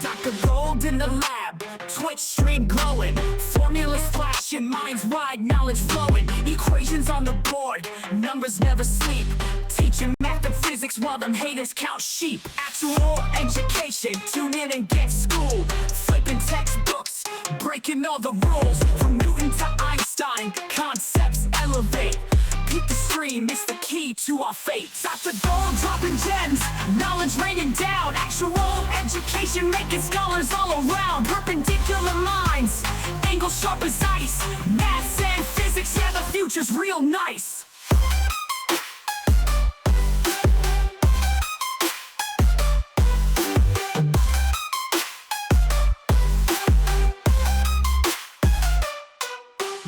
Dr. Gold in the lab, Twitch stream glowing, formulas flashing, minds wide, knowledge flowing, equations on the board, numbers never sleep, teaching math and physics while them haters count sheep. Actual education, tune in and get schooled, flipping textbooks, breaking all the rules, from Newton to Einstein, concepts elevate. Keep the stream, it's the key to our fate. Dr. Gold dropping gems, knowledge raining down, actual education making scholars all around. Perpendicular minds, angles sharp as ice, maths and physics, yeah, the future's real nice.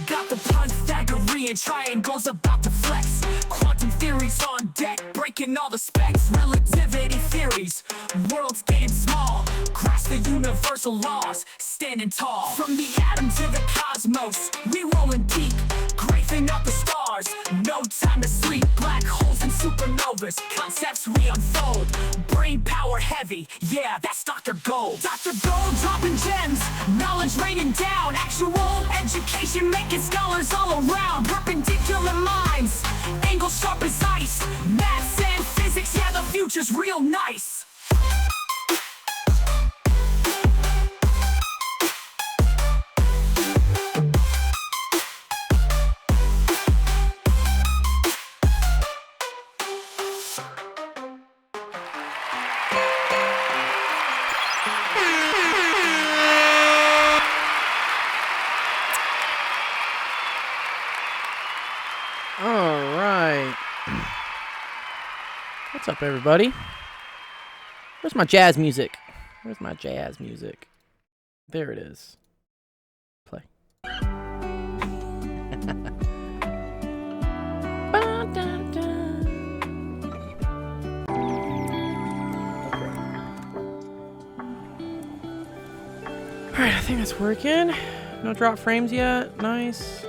Got the Pythagorean triangles about to flex, quantum theories on deck, breaking all the specs, relativity theories, worlds getting small, grasp the universal laws, standing tall. From the atom to the cosmos, we rolling deep, grazing up the stars, no time to sleep. Black holes and supernovas, concepts we unfold, brain power heavy, yeah, that's Dr. Gold. Dr. Gold dropping gems, knowledge raining down, actual education making scholars all around. Perpendicular minds, angles sharp as ice, maths and physics, yeah, the future's real nice. What's up, everybody? Where's my jazz music? Where's my jazz music? There it is. Play. Alright, I think that's working. No drop frames yet. Nice.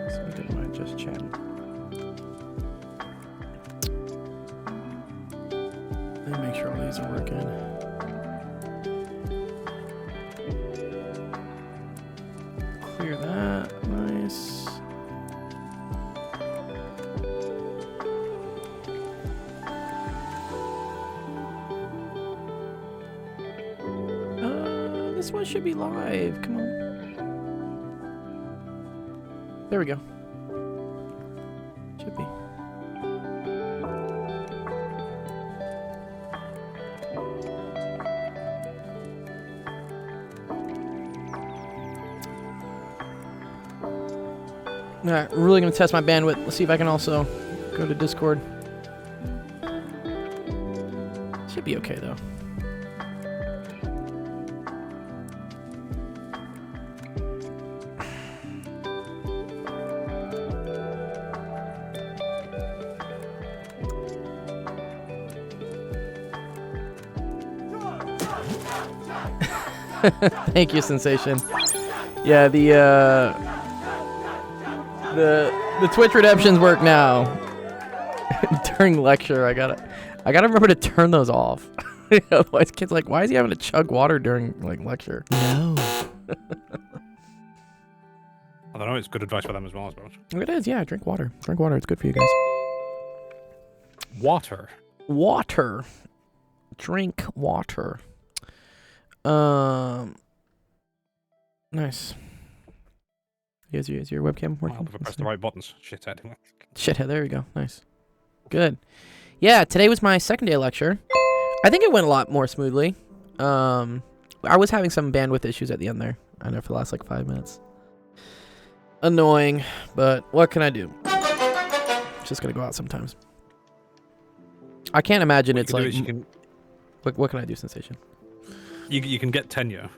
Something might just chatting. Let me make sure all these are working. Clear that. Nice. This one should be live. Come on. There we go. Should be. Alright, we're really going to test my bandwidth. Let's see if I can also go to Discord. Should be okay, though. Thank you, Sensation. Yeah, the Twitch redemptions work now. During lecture, I gotta remember to turn those off. Otherwise, kids are like, why is he having to chug water during like lecture? No. I don't know. It's good advice for them as well, I suppose. It is, yeah. Drink water. Drink water. It's good for you guys. Water. Water. Drink water. Nice. Is your webcam working? I'll press the right buttons. Shithead. Shithead, there we go. Nice. Good. Yeah, today was my second day of lecture. I think it went a lot more smoothly. I was having some bandwidth issues at the end there. I know for the last like 5 minutes. Annoying, but what can I do? It's just gonna go out sometimes. I can't imagine it's like... What can I do, Sensation? You can get tenure.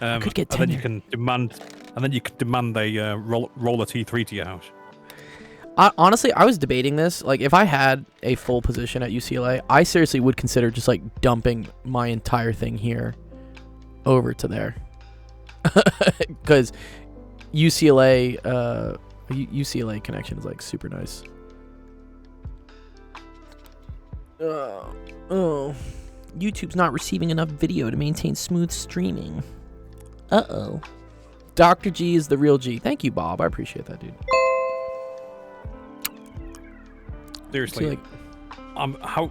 I could get tenure. And then you can demand a roller T3 to your house. Honestly, I was debating this. Like, if I had a full position at UCLA, I seriously would consider just like dumping my entire thing here over to there, because UCLA connection is like super nice. Oh. YouTube's not receiving enough video to maintain smooth streaming. Uh-oh. Dr. G is the real G. Thank you, Bob. I appreciate that, dude. Seriously. See, like,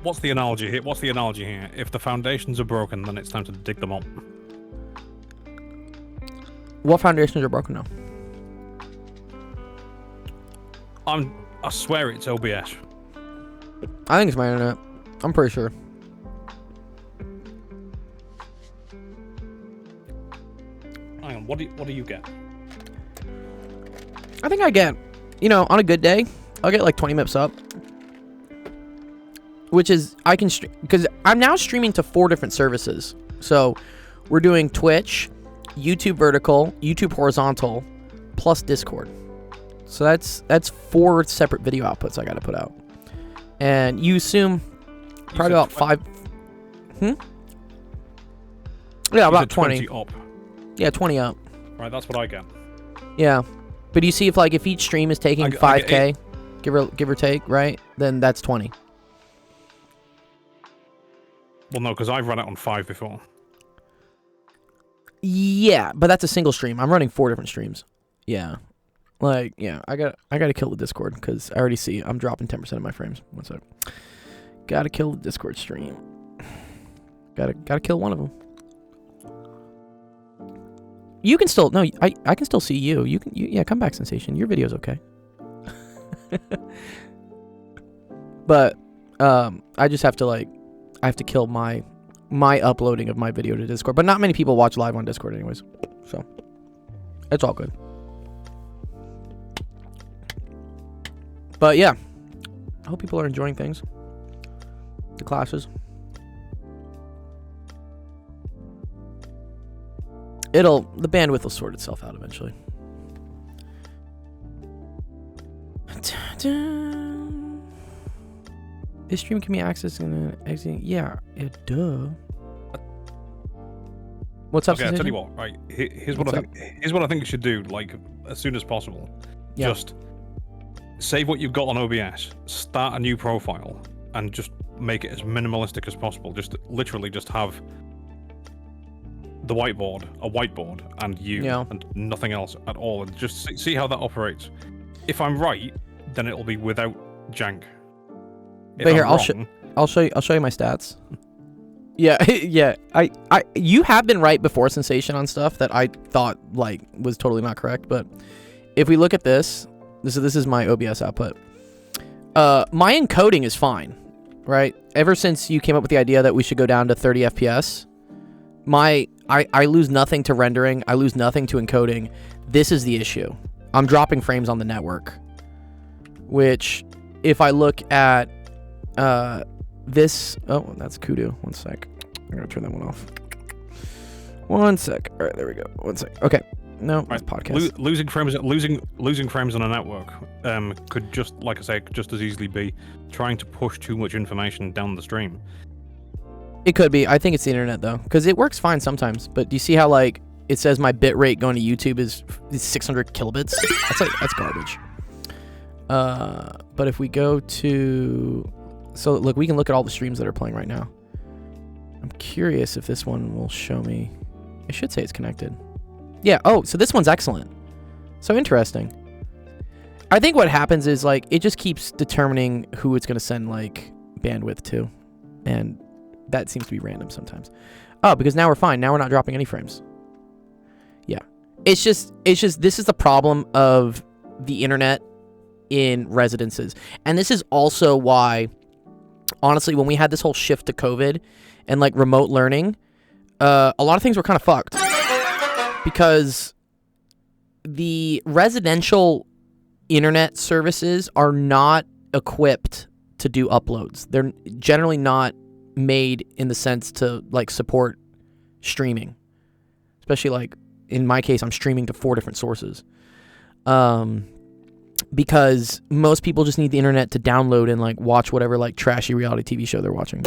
What's the analogy here? What's the analogy here? If the foundations are broken, then it's time to dig them up. what foundations are broken now? I swear it's OBS. I think it's my internet. I'm pretty sure. Hang on, what do you get? I think I get, on a good day, I'll get like 20 MIPS up. Which is, I can stream, because I'm now streaming to 4 different services. So, we're doing Twitch, YouTube vertical, YouTube horizontal, plus Discord. So that's 4 separate video outputs I got to put out. And you assume probably about 5. Yeah, about 20. Up. Yeah, 20 up. Right, that's what I get. Yeah. But you see if each stream is taking 5K, give or take, right? Then that's 20. Well, no, because I've run it on 5 before. Yeah, but that's a single stream. I'm running 4 different streams. Yeah. Like, yeah, I got to kill the Discord because I already see I'm dropping 10% of my frames. One sec. Got to kill the Discord stream. Got to kill one of them. You can still I can still see you. Yeah, come back, Sensation. Your video's okay. But I just have to I have to kill my uploading of my video to Discord. But not many people watch live on Discord anyways. So it's all good. But yeah, I hope people are enjoying things. The classes. The bandwidth will sort itself out eventually. This stream can be accessed in an exiting. Yeah, duh. What's up? Okay, I'll tell you what. Right, here's what I think you should do. Like as soon as possible. Yeah. Just save what you've got on OBS. Start a new profile and just make it as minimalistic as possible. Just literally just have the a whiteboard, and you, and nothing else at all, and just see how that operates. If I'm right, then it'll be without jank. If but here, I'll show you my stats. Yeah, yeah. You have been right before, Sensation, on stuff that I thought was totally not correct. But if we look at this is my OBS output. My encoding is fine, right? Ever since you came up with the idea that we should go down to 30 FPS, I lose nothing to rendering. I lose nothing to encoding. This is the issue. I'm dropping frames on the network, which if I look at this, oh, that's Kudu. One sec. I'm gonna turn that one off. One sec. All right, there we go. One sec. Okay. No, right. It's podcast. Losing frames on a network could just, like I say, just as easily be trying to push too much information down the stream. It could be. I think it's the internet though, because it works fine sometimes. But do you see how it says my bit rate going to YouTube is 600 kilobits? That's garbage. But if we go to, so look, we can look at all the streams that are playing right now. I'm curious if this one will show me. It should say it's connected. Yeah. Oh, so this one's excellent. So interesting. I think what happens is it just keeps determining who it's going to send bandwidth to, and that seems to be random sometimes. Oh, because now we're fine. Now we're not dropping any frames. Yeah. It's just this is the problem of the internet in residences. And this is also why, honestly, when we had this whole shift to COVID and remote learning, a lot of things were kind of fucked. Because the residential internet services are not equipped to do uploads. They're generally not made in the sense to support streaming. Especially in my case, I'm streaming to 4 different sources. Because most people just need the internet to download and watch whatever trashy reality TV show they're watching.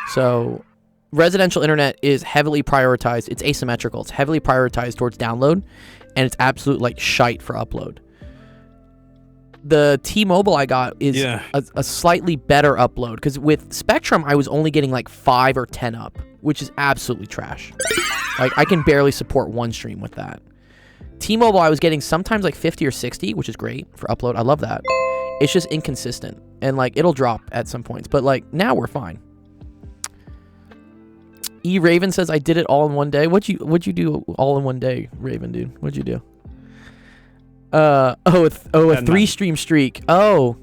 So residential internet is heavily prioritized. It's asymmetrical. It's heavily prioritized towards download, and it's absolute shite for upload. the T-Mobile I got is Yeah. a slightly better upload, because with Spectrum I was only getting like 5 or 10 up, which is absolutely trash. Like I can barely support one stream with that. T-Mobile I was getting sometimes like 50 or 60, which is great for upload. I love that. It's just inconsistent, and like it'll drop at some points, but like now we're fine. E Raven says I did it all in one day. What'd you do all in one day, Raven dude? What'd you do? A 3-stream streak. Oh,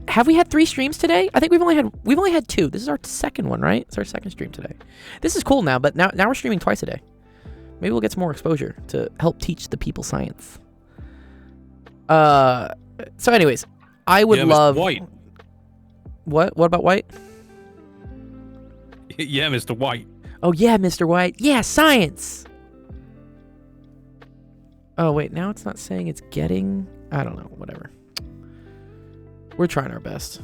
have we had 3 streams today? I think we've only had 2. This is our second one, right? It's our second stream today. This is cool now, but now we're streaming twice a day. Maybe we'll get some more exposure to help teach the people science. So anyways, I would love. Mr. White. What about White? Yeah, Mr. White. Oh yeah, Mr. White. Yeah, science. Oh wait, now it's not saying it's getting. I don't know. Whatever. We're trying our best.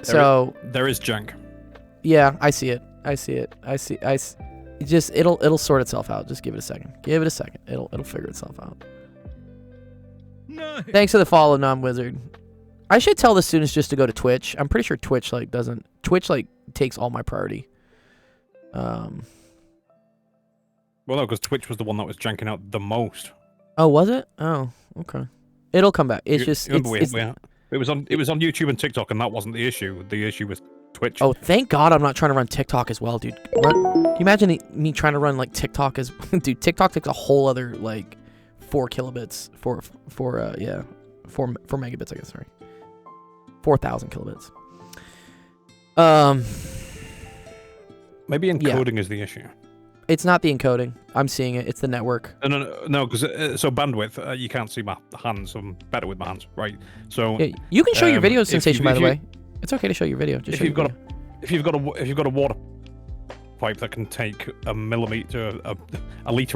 There is junk. Yeah, I see it. It'll sort itself out. Just give it a second. It'll figure itself out. No. Thanks for the follow, non-wizard. I should tell the students just to go to Twitch. I'm pretty sure Twitch takes all my priority. Well, no, because Twitch was the one that was janking out the most. Oh, was it? Oh, okay. It'll come back. It's just Remember it was on YouTube and TikTok, and that wasn't the issue. The issue was Twitch. Oh, thank God I'm not trying to run TikTok as well, dude. Can you imagine me trying to run like TikTok as dude? TikTok takes a whole other like 4 kilobits for 4 megabits, I guess. Sorry, 4,000 kilobits. Maybe encoding is the issue. It's not the encoding. I'm seeing it. It's the network. No, because so bandwidth, you can't see my hands. I'm better with my hands, right? So yeah, you can show your video sensation, by the way. You, It's okay to show your video. Just if you've got a water pipe that can take a liter of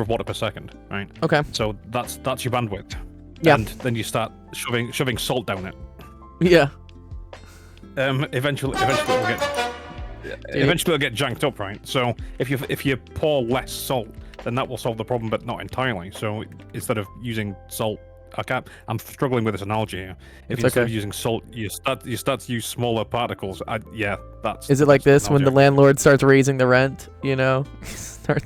water per second, right? Okay. So that's your bandwidth. Yeah. And then you start shoving salt down it. Yeah. Eventually it'll get janked up, right? So if you pour less salt, then that will solve the problem, but not entirely. So instead of using salt, I'm struggling with this analogy here. If instead of using salt, you start to use smaller particles. That's. Is it like this when the landlord starts raising the rent? You know, we're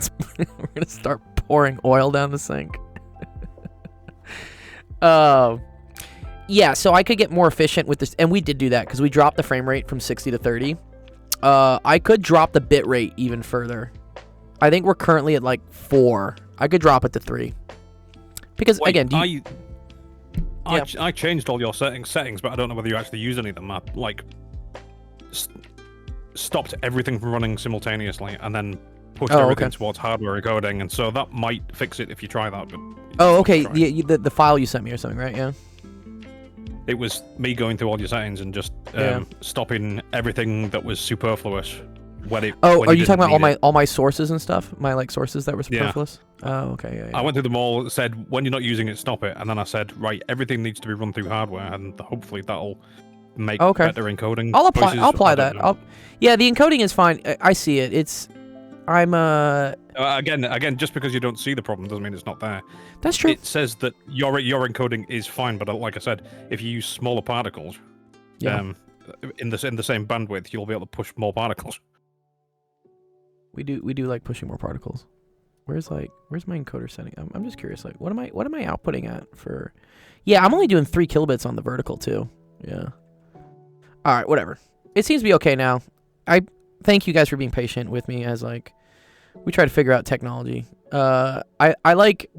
gonna start pouring oil down the sink. Yeah. So I could get more efficient with this, and we did do that because we dropped the frame rate from 60 to 30. I could drop the bit rate even further. I think we're currently at like 4. I could drop it to 3. Because again, I changed all your settings, but I don't know whether you actually use any of them. I stopped everything from running simultaneously, and then pushed everything towards hardware encoding, and so that might fix it if you try that. But okay. The file you sent me or something, right? Yeah. It was me going through all your settings and just stopping everything that was superfluous. Are you talking about all my sources and stuff? My like sources that were superfluous? Yeah. Oh, okay. Yeah. I went through them all, said when you're not using it, stop it, and then I said, right, everything needs to be run through hardware, and hopefully that'll make better encoding. I'll apply that. Yeah, the encoding is fine. I see it. Again, just because you don't see the problem doesn't mean it's not there. That's true. It says that your encoding is fine, but like I said, if you use smaller particles, in the same bandwidth, you'll be able to push more particles. We do like pushing more particles. Where's my encoder setting? I'm just curious. Like, what am I outputting at for? Yeah, I'm only doing 3 kilobits on the vertical too. Yeah. All right, whatever. It seems to be okay now. I thank you guys for being patient with me as like we try to figure out technology. I like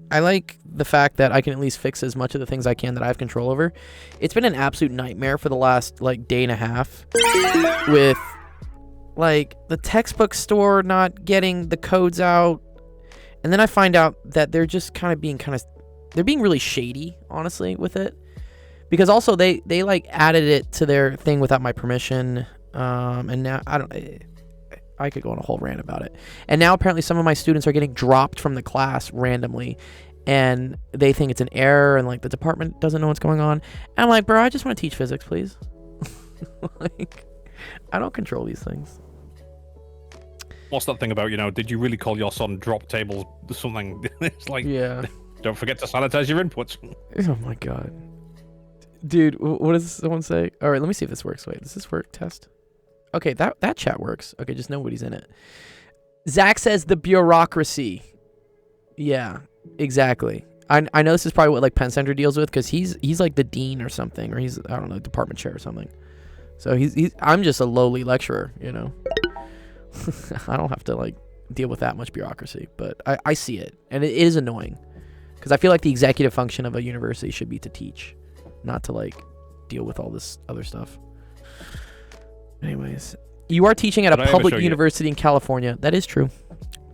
the fact that I can at least fix as much of the things I can that I have control over. It's been an absolute nightmare for the last like day and a half with like the textbook store not getting the codes out, and then I find out that they're just they're being really shady, honestly, with it, because also they like added it to their thing without my permission, and now I could go on a whole rant about it. And now apparently some of my students are getting dropped from the class randomly, and they think it's an error, and like the department doesn't know what's going on. And I'm like, bro, I just want to teach physics, please. Like, I don't control these things. What's that thing about, did you really call your son drop tables something? It's like, yeah. Don't forget to sanitize your inputs. Oh my god. Dude, what does someone say? All right, let me see if this works. Wait, does this work? Test. Okay, that chat works. Okay, just nobody's in it. Zach says the bureaucracy. Yeah, exactly. I know this is probably what like Penn Center deals with because he's like the dean or something, or he's, I don't know, department chair or something. So he's I'm just a lowly lecturer, you know. I don't have to like deal with that much bureaucracy, but I see it, and it is annoying because I feel like the executive function of a university should be to teach, not to like deal with all this other stuff. Anyways, you are teaching at a public university in California. That is true.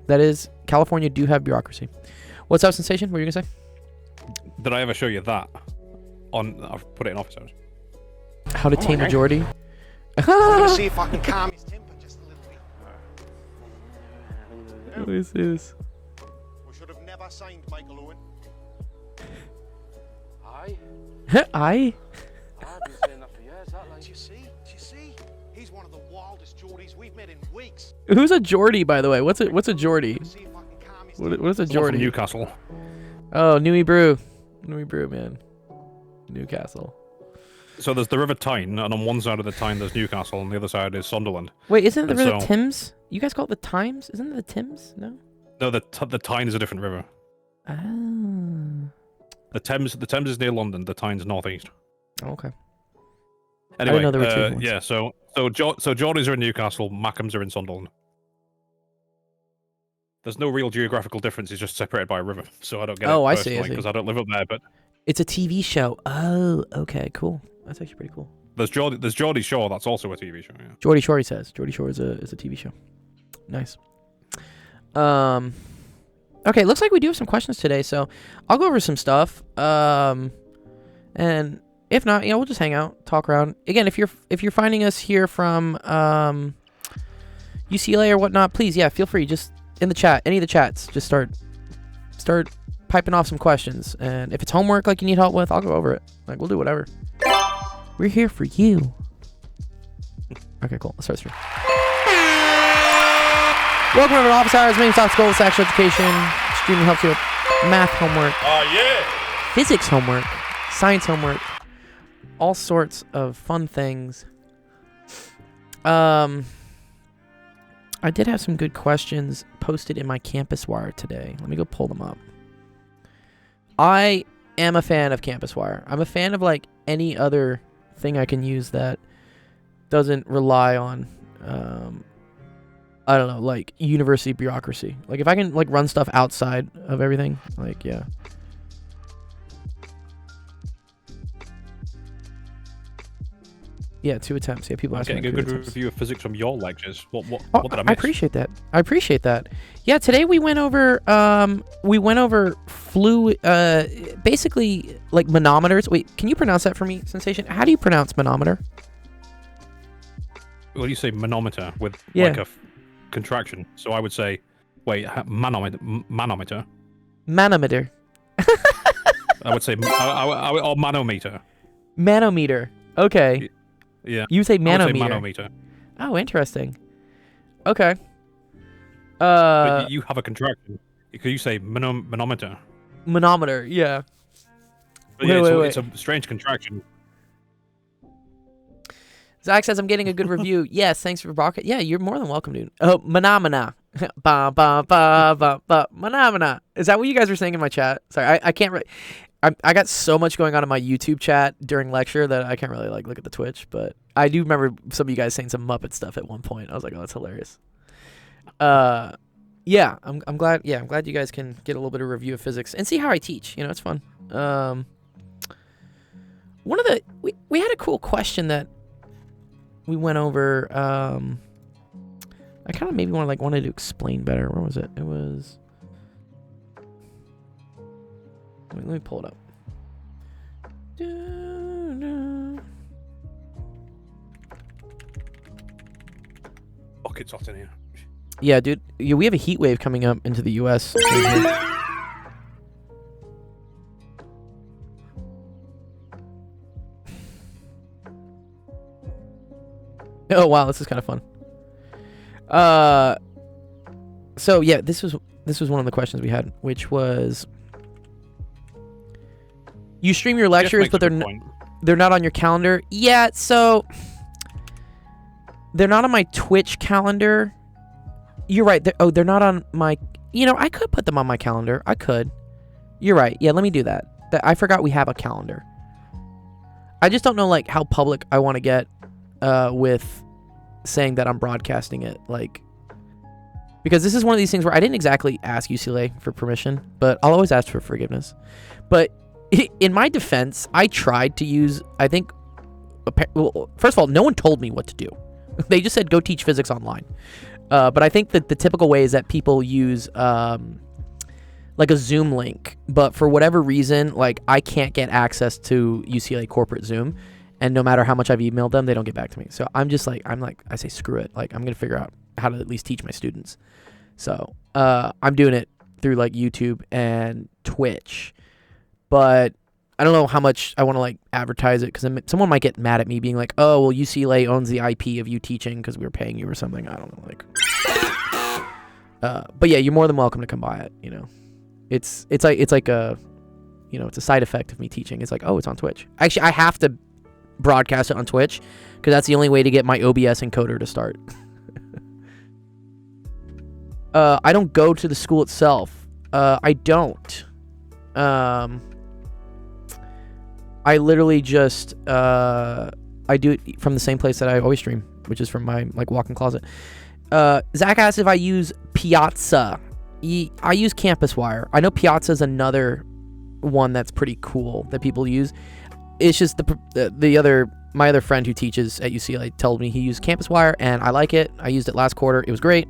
That is, California do have bureaucracy. What's up, Sensation? What were you gonna say? Did I ever show you that? I've put it in office hours. How to tame a Geordie? I'm gonna see if I can calm his temper just a little bit. What is this? We should have never signed Michael Owen. Aye. I? I've been saying that for years, that like. Do you see? He's one of the wildest Geordies we've met in weeks. Who's a Geordie, by the way? What's a Geordie? See if I can calm his What is a Someone from Geordie? Newcastle. Oh, Newey Brew, man. Newcastle. So there's the River Tyne, and on one side of the Tyne there's Newcastle, and the other side is Sunderland. Wait, isn't it the And River so- Thames? You guys call it the Times? Isn't it the Thames? No. No, the Tyne is a different river. Ah. The Thames is near London. The Tyne's northeast. Okay. Anyway, know there were two ones. yeah. So Geordies are in Newcastle. Mackems are in Sunderland. There's no real geographical difference. It's just separated by a river. So I don't get it Oh, I see, personally because I don't live up there. But It's a TV show. Oh, okay, cool. That's actually pretty cool. there's Geordie Shore. That's also a TV show. Yeah. Geordie Shore, he says. Geordie Shore is a TV show. Nice. Okay, looks like we do have some questions today, so I'll go over some stuff. And if not, we'll just hang out, talk around. Again, if you're finding us here from UCLA or whatnot, please, feel free. Just in the chat, any of the chats, just start piping off some questions. And if it's homework like you need help with, I'll go over it. Like, we'll do whatever. We're here for you. Okay, cool. Let's start stream. Welcome to Office Hours, main topics, goals, sexual education. Streaming helps you with math homework, physics homework, science homework, all sorts of fun things. I did have some good questions posted in my Campus Wire today. Let me go pull them up. I am a fan of Campus Wire. I'm a fan of like any other thing I can use that doesn't rely on I don't know, like university bureaucracy. Like if I can like run stuff outside of everything, like yeah. Yeah, 2 attempts. Yeah, people I'm asking. getting a about good 2 attempts. review of physics from your lectures. What did I miss? I appreciate that. Yeah, today we went over basically like manometers. Wait, can you pronounce that for me, Sensation? How do you pronounce manometer? What do you say manometer with Yeah. like a contraction? So I would say, manometer. Manometer. I would say or manometer. Manometer. Okay. Yeah. You say I would manometer. say manometer. Oh, interesting. Okay. But you have a contraction. Could you say manometer? Manometer. Yeah. But yeah, Wait. it's a strange contraction. Zach says I'm getting a good review. Yes, thanks for broadcast. Yeah, you're more than welcome, dude. Oh, Manamana. Ba ba ba ba ba. Manamana. Is that what you guys were saying in my chat? Sorry, I can't really. I got so much going on in my YouTube chat during lecture that I can't really like look at the Twitch. But I do remember some of you guys saying some Muppet stuff at one point. I was like, oh, that's hilarious. Yeah, I'm glad. Yeah, I'm glad you guys can get a little bit of review of physics and see how I teach. You know, it's fun. One of the we had a cool question that we went over. I kind of maybe wanted to explain better. Where was it? It was. Let me pull it up. Buckets hot in here. Yeah, dude. Yeah, we have a heat wave coming up into the U.S. Oh wow, this is kind of fun. So yeah, this was one of the questions we had, which was, you stream your lectures, but they're They're not on your calendar? Yeah, so they're not on my Twitch calendar. You're right. They're not on my... You know, I could put them on my calendar. I could. You're right. Yeah, let me do that. I forgot we have a calendar. I just don't know, like, how public I want to get with saying that I'm broadcasting it. Like, because this is one of these things where I didn't exactly ask UCLA for permission, but I'll always ask for forgiveness. But in my defense, I tried to use, I think, well, first of all, no one told me what to do. They just said, go teach physics online. But I think that the typical way is that people use like a Zoom link, but for whatever reason, like I can't get access to UCLA corporate Zoom, and no matter how much I've emailed them, they don't get back to me. So I say screw it. Like, I'm gonna figure out how to at least teach my students. So I'm doing it through like YouTube and Twitch, but I don't know how much I want to like advertise it, because someone might get mad at me being like, oh, well, UCLA owns the IP of you teaching because we were paying you or something. I don't know, like. But yeah, you're more than welcome to come by it. You know, it's like a, you know, it's a side effect of me teaching. It's like, oh, it's on Twitch. Actually, I have to broadcast it on Twitch because that's the only way to get my OBS encoder to start. I don't go to the school itself. I don't. I literally just I do it from the same place that I always stream, which is from my like walk-in closet. Zach asked if I use Piazza. I use Campus Wire. I know Piazza is another one that's pretty cool that people use. It's just my other friend who teaches at UCLA told me he used Campus Wire, and I like it. I used it last quarter. It was great.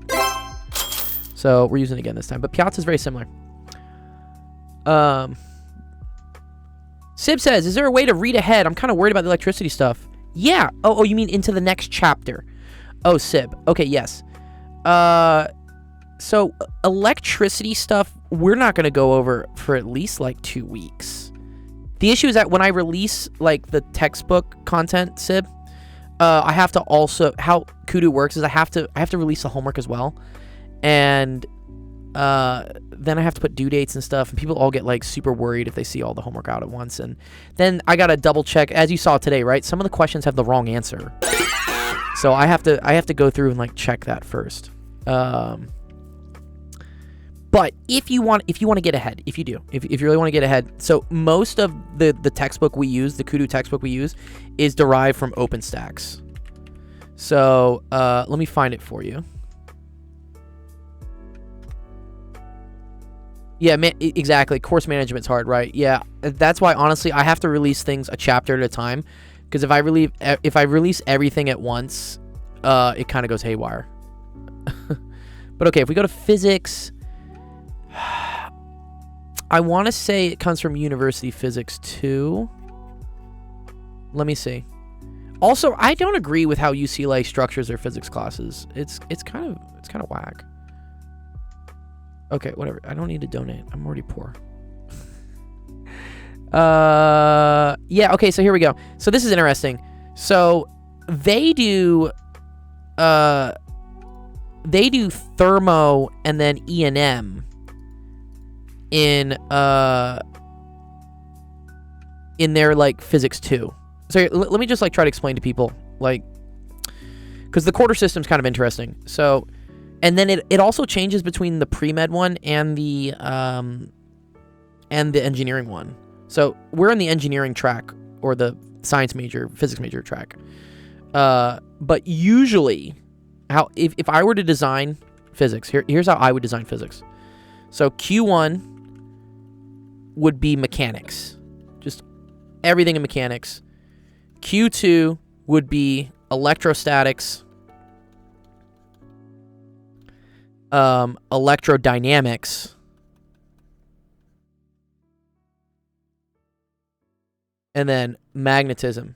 So we're using it again this time. But Piazza is very similar. Sib says, is there a way to read ahead? I'm kind of worried about the electricity stuff. Yeah. Oh, you mean into the next chapter? Oh, Sib. Okay, yes. So electricity stuff, we're not going to go over for at least like 2 weeks. The issue is that when I release like the textbook content, Sib, I have to also, how Kudu works is I have to release the homework as well. And then I have to put due dates and stuff, and people all get like super worried if they see all the homework out at once. And then I gotta double check, as you saw today, right? Some of the questions have the wrong answer, so I have to go through and like check that first. But if you want to get ahead, if you really want to get ahead, so most of the textbook we use, the Kudu textbook we use, is derived from OpenStax. So let me find it for you. Yeah, exactly. Course management's hard, right? Yeah, that's why honestly I have to release things a chapter at a time, because if I release everything at once, it kind of goes haywire. But okay, if we go to physics, I want to say it comes from University Physics 2. Let me see. Also, I don't agree with how UCLA structures their physics classes. It's kind of whack. Okay, whatever. I don't need to donate. I'm already poor. Yeah, okay, so here we go. So this is interesting. So they do thermo and then E&M in their like physics 2. So let me just like try to explain to people, like, because the quarter system's kind of interesting. So, and then it also changes between the pre-med one and the engineering one. So we're in the engineering track, or the science major, physics major track. But usually, if I were to design physics, here's how I would design physics. So Q1 would be mechanics, just everything in mechanics. Q2 would be electrostatics, electrodynamics, and then magnetism.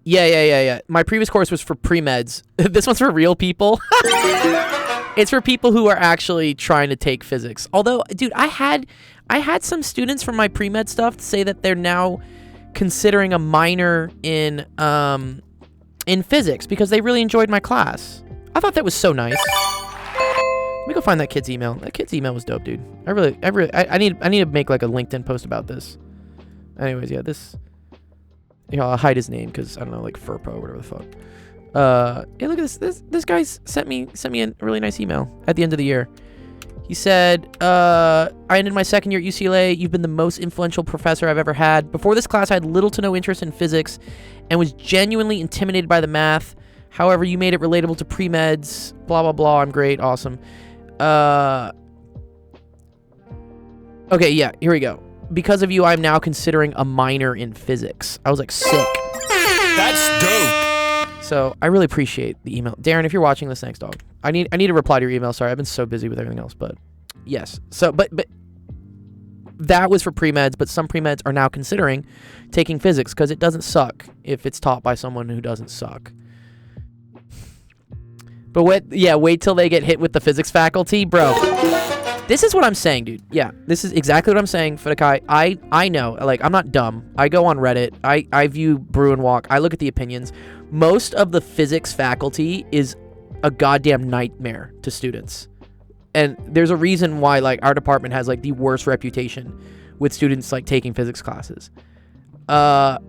Yeah. My previous course was for pre-meds. This one's for real people. It's for people who are actually trying to take physics. Although, dude, I had some students from my pre-med stuff say that they're now considering a minor in physics because they really enjoyed my class. I thought that was so nice. Let me go find that kid's email. That kid's email was dope, dude. I need to make like a LinkedIn post about this. Anyways, yeah, this. I'll hide his name because I don't know, like Furpo or whatever the fuck. Hey, look at this. This guy sent me a really nice email at the end of the year. He said, I ended my second year at UCLA. You've been the most influential professor I've ever had. Before this class, I had little to no interest in physics and was genuinely intimidated by the math. However, you made it relatable to pre-meds. Blah, blah, blah. I'm great. Awesome. Okay, yeah, here we go. Because of you, I'm now considering a minor in physics. I was like, sick. That's dope. So I really appreciate the email. Darren, if you're watching this, thanks, dog. I need to reply to your email. Sorry, I've been so busy with everything else, but yes. So, but that was for pre-meds, but some pre-meds are now considering taking physics because it doesn't suck if it's taught by someone who doesn't suck. But wait till they get hit with the physics faculty, bro. This is what I'm saying, dude. Yeah, this is exactly what I'm saying, Fudakai. I know, like, I'm not dumb. I go on Reddit. I view Brew and Walk. I look at the opinions. Most of the physics faculty is a goddamn nightmare to students. And there's a reason why, like, our department has, like, the worst reputation with students, like, taking physics classes. And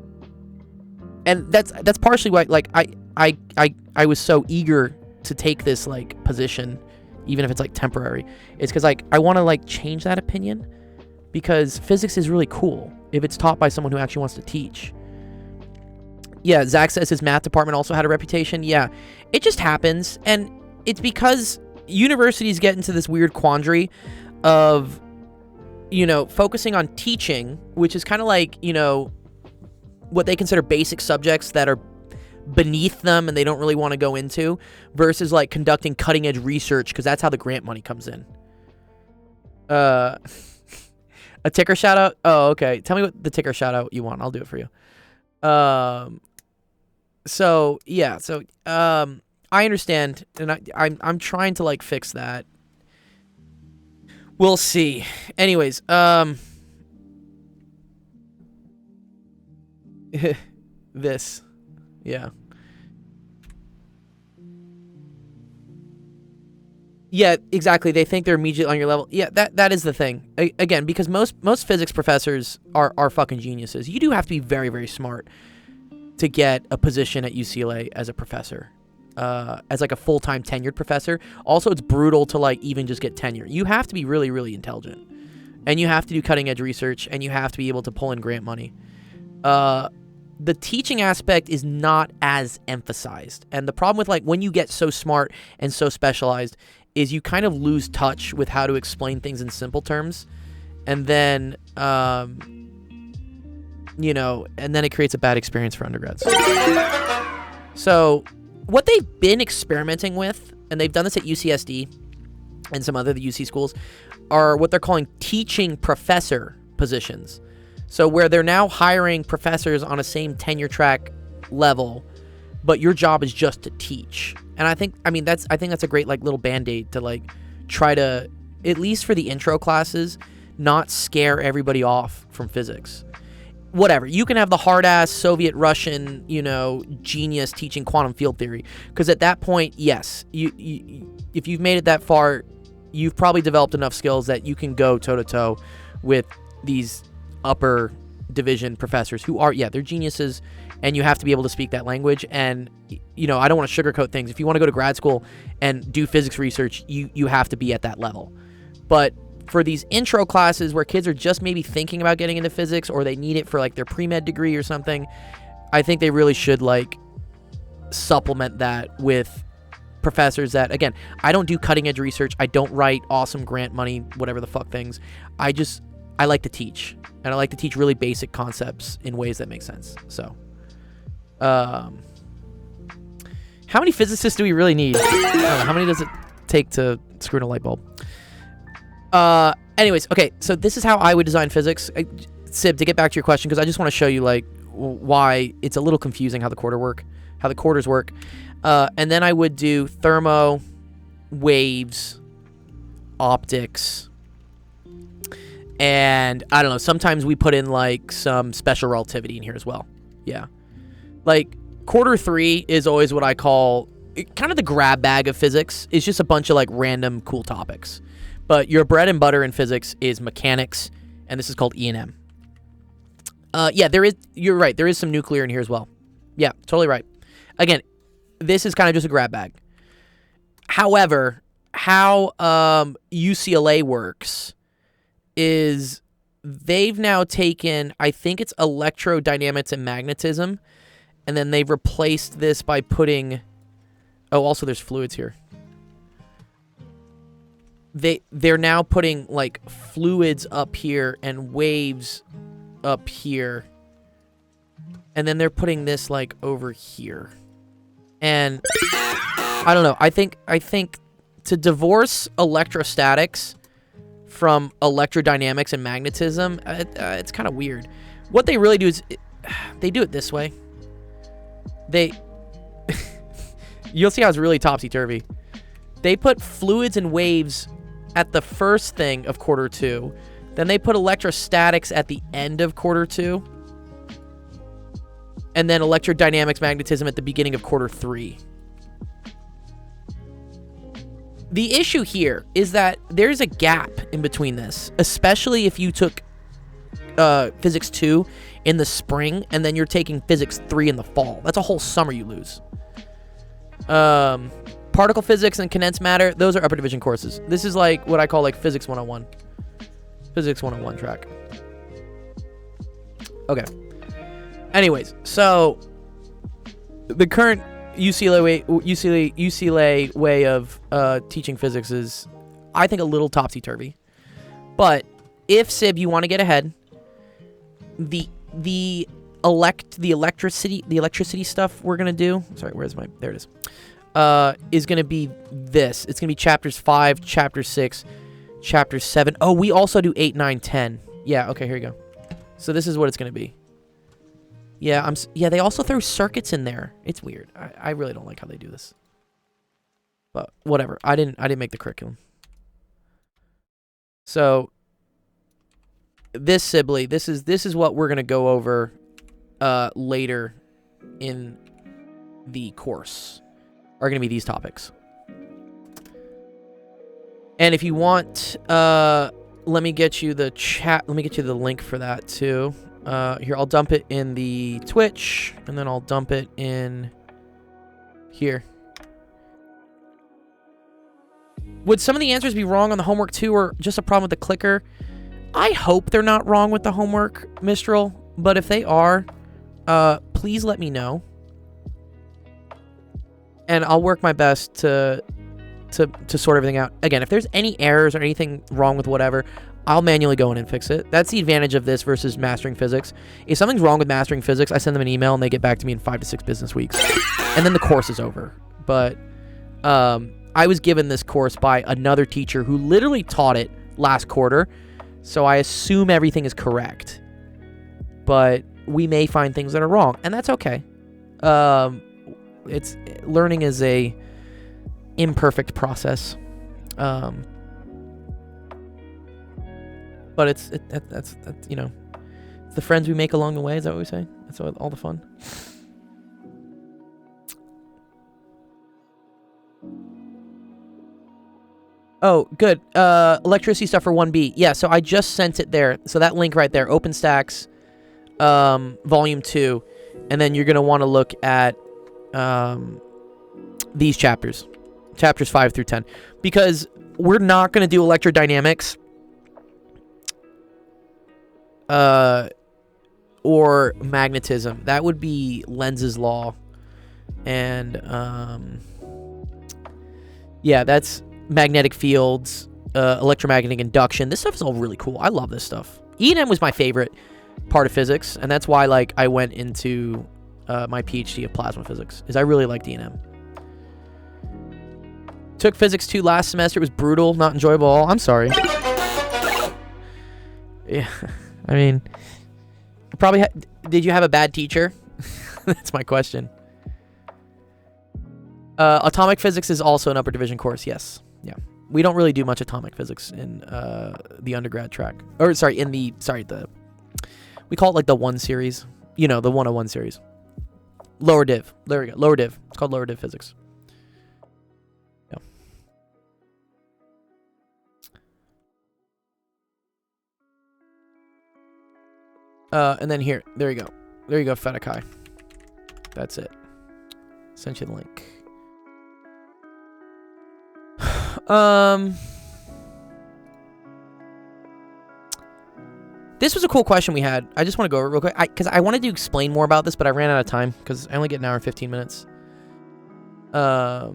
that's partially why, like, I was so eager to take this, like, position, even if it's, like, temporary. It's because, like, I want to, like, change that opinion because physics is really cool if it's taught by someone who actually wants to teach. Yeah, Zach says his math department also had a reputation. Yeah, it just happens, and it's because universities get into this weird quandary of, you know, focusing on teaching, which is kind of like, you know, what they consider basic subjects that are beneath them and they don't really want to go into, versus like conducting cutting edge research, because that's how the grant money comes in. A ticker shout out. Oh, okay. Tell me what the ticker shout out you want. I'll do it for you. So yeah, I understand, and I'm trying to like fix that. We'll see. Anyways, this, yeah. Yeah, exactly. They think they're immediately on your level. Yeah, that is the thing. Again, because most physics professors are fucking geniuses. You do have to be very, very smart to get a position at UCLA as a professor, as like a full-time tenured professor. Also, it's brutal to like even just get tenure. You have to be really, really intelligent, and you have to do cutting-edge research, and you have to be able to pull in grant money. The teaching aspect is not as emphasized, and the problem with like when you get so smart and so specialized is you kind of lose touch with how to explain things in simple terms, and then you know, and then it creates a bad experience for undergrads. So what they've been experimenting with, and they've done this at UCSD and some other UC schools, are what they're calling teaching professor positions. So where they're now hiring professors on a same tenure track level, but your job is just to teach. And I think that's a great like little band-aid to like try to, at least for the intro classes, not scare everybody off from physics. Whatever, you can have the hard-ass Soviet Russian, you know, genius teaching quantum field theory, because at that point, yes, you if you've made it that far, you've probably developed enough skills that you can go toe-to-toe with these upper division professors who are, yeah, they're geniuses, and you have to be able to speak that language. And, you know, I don't want to sugarcoat things. If you want to go to grad school and do physics research, you have to be at that level. But for these intro classes where kids are just maybe thinking about getting into physics, or they need it for like their pre-med degree or something, I think they really should like supplement that with professors that, again, I don't do cutting edge research. I don't write awesome grant money, whatever the fuck things. I like to teach, and I like to teach really basic concepts in ways that make sense. So, how many physicists do we really need? I don't know, how many does it take to screw in a light bulb? Anyways, okay, so this is how I would design physics. Sib, to get back to your question, because I just want to show you like why it's a little confusing how the quarters work. And then I would do thermo, waves, optics, and I don't know, sometimes we put in like some special relativity in here as well. Yeah. Like quarter 3 is always what I call kind of the grab bag of physics. It's just a bunch of like random cool topics. But your bread and butter in physics is mechanics, and this is called E&M. Yeah, there is. You're right. There is some nuclear in here as well. Yeah, totally right. Again, this is kind of just a grab bag. However, how UCLA works is they've now taken, I think it's electrodynamics and magnetism, and then they've replaced this by putting... Oh, also there's fluids here. They're now putting, like, fluids up here and waves up here. And then they're putting this, like, over here. And I don't know. I think to divorce electrostatics from electrodynamics and magnetism, it's kind of weird. What they really do is they do it this way. You'll see how it's really topsy-turvy. They put fluids and waves at the first thing of quarter 2. Then they put electrostatics at the end of quarter 2. And then electrodynamics, magnetism at the beginning of quarter 3. The issue here is that there's a gap in between this, especially if you took Physics 2 in the spring and then you're taking Physics 3 in the fall. That's a whole summer you lose. Particle physics and condensed matter, those are upper division courses. This is like what I call like Physics 101. Physics 101 track. Okay. Anyways, so the current UCLA way of teaching physics is, I think, a little topsy-turvy. But if, Sib, you want to get ahead, the electricity stuff we're gonna do. Sorry, where's my? There it is. Is gonna be this. It's gonna be chapters 5, chapter 6, chapter 7. Oh, we also do 8, 9, 10. Yeah. Okay. Here you go. So this is what it's gonna be. Yeah. Yeah. They also throw circuits in there. It's weird. I really don't like how they do this. But whatever. I didn't make the curriculum. So this Sibley, this is what we're gonna go over later in the course. Are gonna be these topics. And if you want, let me get you the chat. Let me get you the link for that too. Here, I'll dump it in the Twitch, and then I'll dump it in here. Would some of the answers be wrong on the homework too, or just a problem with the clicker? I hope they're not wrong with the homework, Mistral. But if they are, please let me know. And I'll work my best to sort everything out. Again, if there's any errors or anything wrong with whatever, I'll manually go in and fix it. That's the advantage of this versus mastering physics. If something's wrong with mastering physics, I send them an email and they get back to me in 5 to 6 business weeks. And then the course is over. But I was given this course by another teacher who literally taught it last quarter. So I assume everything is correct. But we may find things that are wrong, and that's okay. It's learning is a imperfect process. But that's you know, it's the friends we make along the way. Is that what we say? That's all the fun. Oh, good. Electricity stuff for 1B. Yeah, so I just sent it there. So that link right there, OpenStax, Volume 2, and then you're gonna want to look at these chapters 5 through 10, because we're not gonna do electrodynamics or magnetism. That would be Lenz's law, and yeah, that's magnetic fields, electromagnetic induction. This stuff is all really cool. I love this stuff. E&M was my favorite part of physics, and that's why like I went into my PhD of plasma physics, is I really liked E&M. Took Physics 2 last semester. It was brutal, not enjoyable at all. I'm sorry. Yeah, I mean, probably did you have a bad teacher? That's my question. Atomic physics is also an upper division course. Yes. Yeah. We don't really do much atomic physics in the undergrad track. Or sorry, we call it like the 1 series. You know, the 101 series. Lower div. There we go. Lower div. It's called lower div physics. Yeah. And then here, there you go. There you go, Fedekai. That's it. Sent you the link. This was a cool question we had. I just want to go over it real quick. Because I wanted to explain more about this, but I ran out of time because I only get an hour and 15 minutes. Ask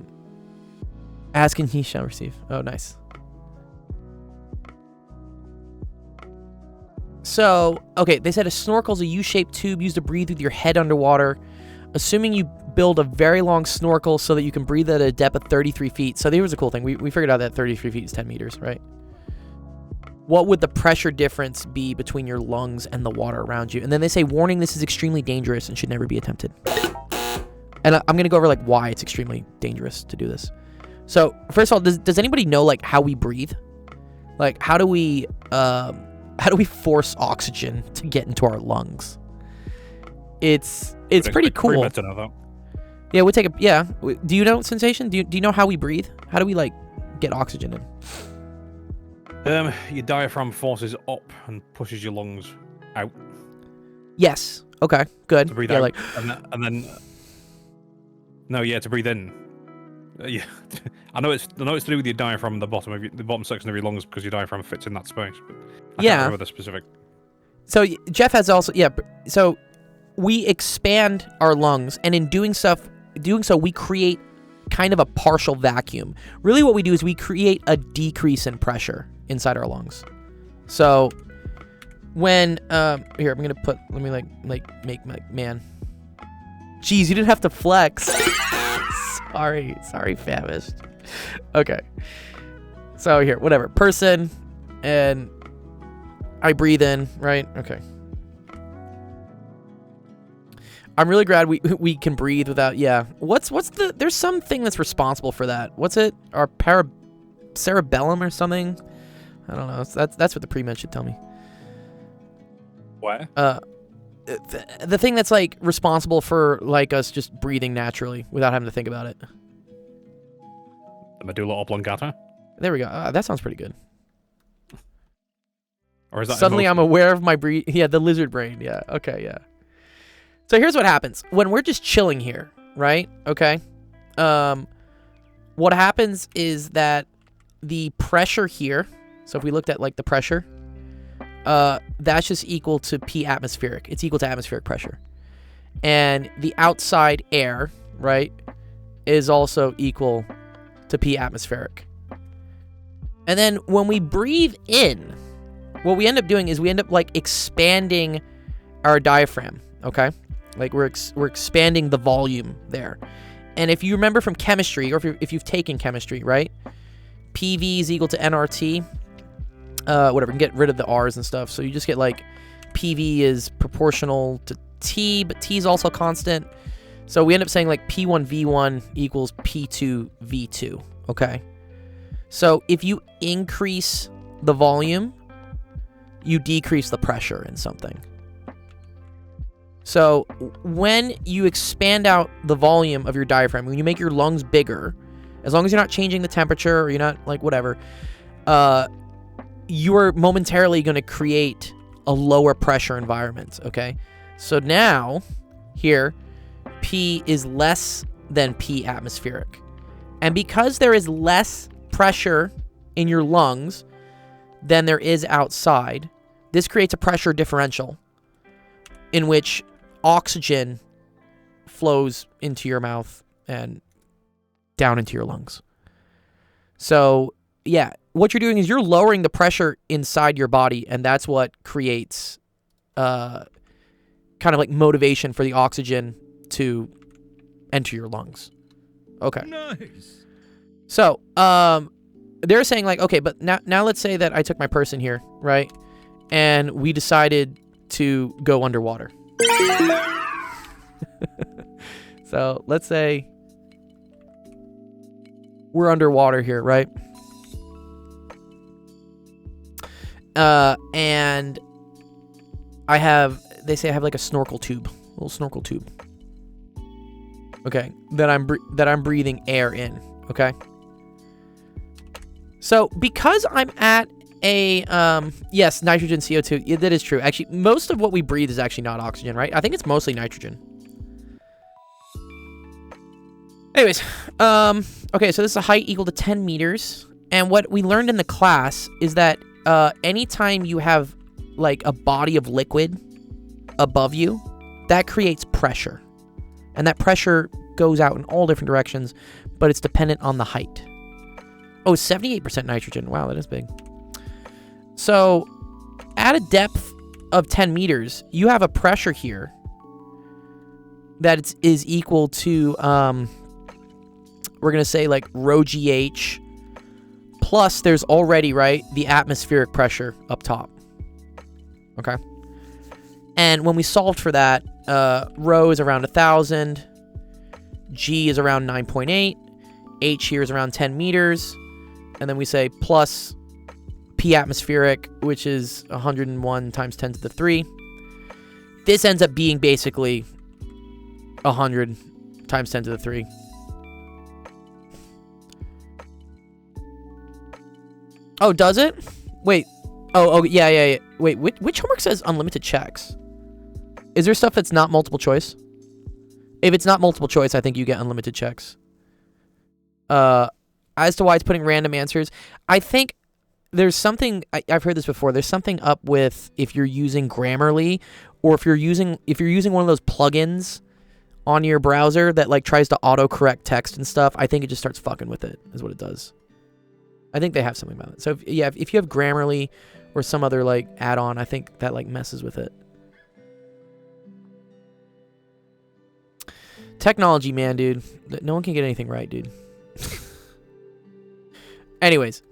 and he shall receive. Oh, nice. So, okay, they said a snorkel is a U-shaped tube used to breathe with your head underwater. Assuming you build a very long snorkel so that you can breathe at a depth of 33 feet. So here's a cool thing. We figured out that 33 feet is 10 meters, right? What would the pressure difference be between your lungs and the water around you? And then they say, warning, this is extremely dangerous and should never be attempted. And I'm going to go over like why it's extremely dangerous to do this. So first of all, does anybody know like how we breathe? Like how do we force oxygen to get into our lungs? It's pretty cool. Pretty to know that. Yeah, we take a yeah. Do you know, Sensation? Do you know how we breathe? How do we like get oxygen in? Your diaphragm forces up and pushes your lungs out Yes. Okay. Good. to breathe Yeah, out, like and then no, yeah, to breathe in. Yeah, I know it's to do with your diaphragm, the bottom section of your lungs, because your diaphragm fits in that space. But I can't remember the specific. So Jeff has also So we expand our lungs, and in doing so, we create kind of a partial vacuum. Really, what we do is we create a decrease in pressure inside our lungs. So when here, I'm gonna put. Let me make my man. Jeez, you didn't have to flex. sorry, famished. Okay. So here, whatever. Person, and I breathe in, right? Okay. I'm really glad we can breathe without, yeah. What's the, there's something that's responsible for that. What's it? Our cerebellum or something? I don't know. That's what the pre-med should tell me. Where? The thing that's like responsible for like us just breathing naturally without having to think about it. The medulla oblongata? There we go. That sounds pretty good. Or is that Suddenly I'm emotional? aware of my breathe. Yeah, the lizard brain. Yeah. Okay, yeah. So here's what happens. When we're just chilling here, right? Okay. What happens is that the pressure here, so if we looked at like the pressure, that's just equal to P atmospheric. It's equal to atmospheric pressure. And the outside air, right, is also equal to P atmospheric. And then when we breathe in, what we end up doing is we end up like expanding our diaphragm, okay? Like we're expanding the volume there. And if you remember from chemistry, or if you've taken chemistry, right? PV is equal to nRT. Whatever, you can get rid of the R's and stuff. So you just get like PV is proportional to T, but T is also constant. So we end up saying like P1V1 equals P2V2, okay? So if you increase the volume, you decrease the pressure in something. So when you expand out the volume of your diaphragm, when you make your lungs bigger, as long as you're not changing the temperature or you're not like whatever, you are momentarily going to create a lower pressure environment, okay? So now, here, P is less than P atmospheric. And because there is less pressure in your lungs than there is outside, this creates a pressure differential in which oxygen flows into your mouth and down into your lungs. So, yeah, what you're doing is you're lowering the pressure inside your body, and that's what creates kind of like motivation for the oxygen to enter your lungs. Okay. Nice. So, they're saying like, okay, but now let's say that I took my person here, right? And we decided to go underwater. So let's say we're underwater here, right? And they say I have like a snorkel tube, a little snorkel tube. Okay, that I'm breathing air in. Okay. So because I'm at a yes, nitrogen, CO2. Yeah, that is true. Actually, most of what we breathe is actually not oxygen, right? I think it's mostly nitrogen. Anyways, okay, so this is a height equal to 10 meters. And what we learned in the class is that anytime you have like a body of liquid above you, that creates pressure. And that pressure goes out in all different directions, but it's dependent on the height. Oh, 78% nitrogen. Wow, that is big. So at a depth of 10 meters, you have a pressure here that is equal to, we're going to say like rho GH, plus there's already, right, the atmospheric pressure up top. Okay. And when we solved for that, rho is around 1,000, G is around 9.8, H here is around 10 meters, and then we say plus P atmospheric, which is 101 times 10 to the 3. This ends up being basically 100 times 10 to the 3. Oh, does it? Wait. Oh, yeah. Wait, which homework says unlimited checks? Is there stuff that's not multiple choice? If it's not multiple choice, I think you get unlimited checks. As to why it's putting random answers, I think there's something, I've heard this before, there's something up with if you're using Grammarly, or if you're using one of those plugins on your browser that like tries to autocorrect text and stuff. I think it just starts fucking with it, is what it does. I think they have something about it. So if you have Grammarly or some other like add-on, I think that like messes with it. Technology, man, dude. No one can get anything right, dude. Anyways,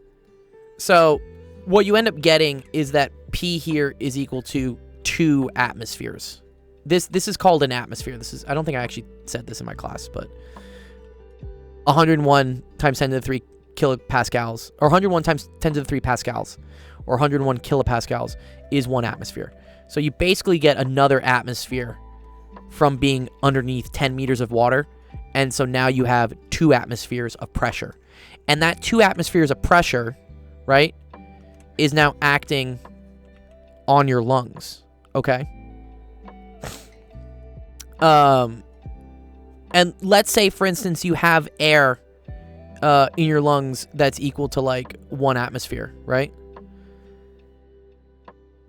so what you end up getting is that P here is equal to 2 atmospheres. This is called an atmosphere. I don't think I actually said this in my class, but 101 times 10 to the 3 kilopascals, or 101 times 10 to the 3 pascals, or 101 kilopascals is 1 atmosphere. So you basically get another atmosphere from being underneath 10 meters of water. And so now you have 2 atmospheres of pressure. And that 2 atmospheres of pressure, right, is now acting on your lungs. Okay? And let's say, for instance, you have air in your lungs that's equal to like 1 atmosphere, right?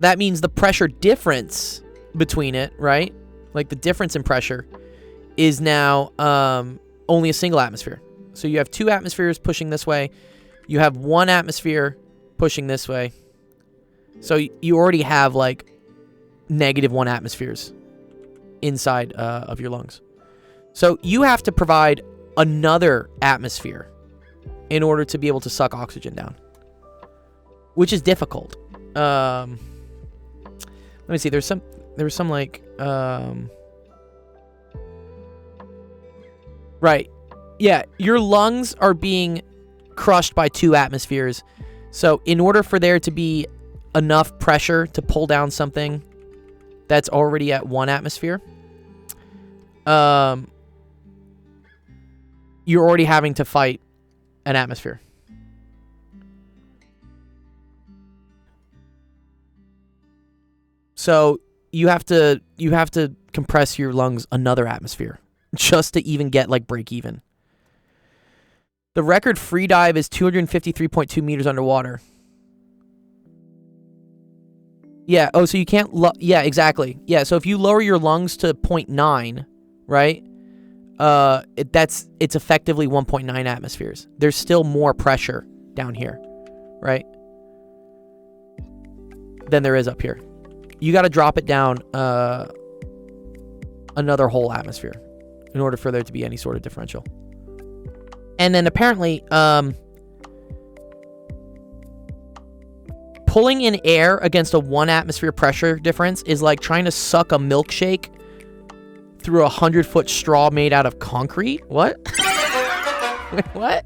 That means the pressure difference between it, right? Like the difference in pressure is now only a single atmosphere. So you have 2 atmospheres pushing this way. You have 1 atmosphere pushing this way. So you already have like -1 atmospheres inside of your lungs. So you have to provide another atmosphere in order to be able to suck oxygen down, which is difficult. Let me see. There was some like right. Yeah, your lungs are being crushed by 2 atmospheres. So in order for there to be enough pressure to pull down something that's already at 1 atmosphere, you're already having to fight an atmosphere. So you have to compress your lungs another atmosphere just to even get like break even. The record free dive is 253.2 meters underwater. Yeah. Oh, so you can't. Yeah, exactly. Yeah. So if you lower your lungs to 0.9, right? It's effectively 1.9 atmospheres. There's still more pressure down here, right? Than there is up here. You got to drop it down another whole atmosphere in order for there to be any sort of differential. And then apparently, pulling in air against a 1 atmosphere pressure difference is like trying to suck a milkshake through a 100-foot straw made out of concrete. What? Wait, what?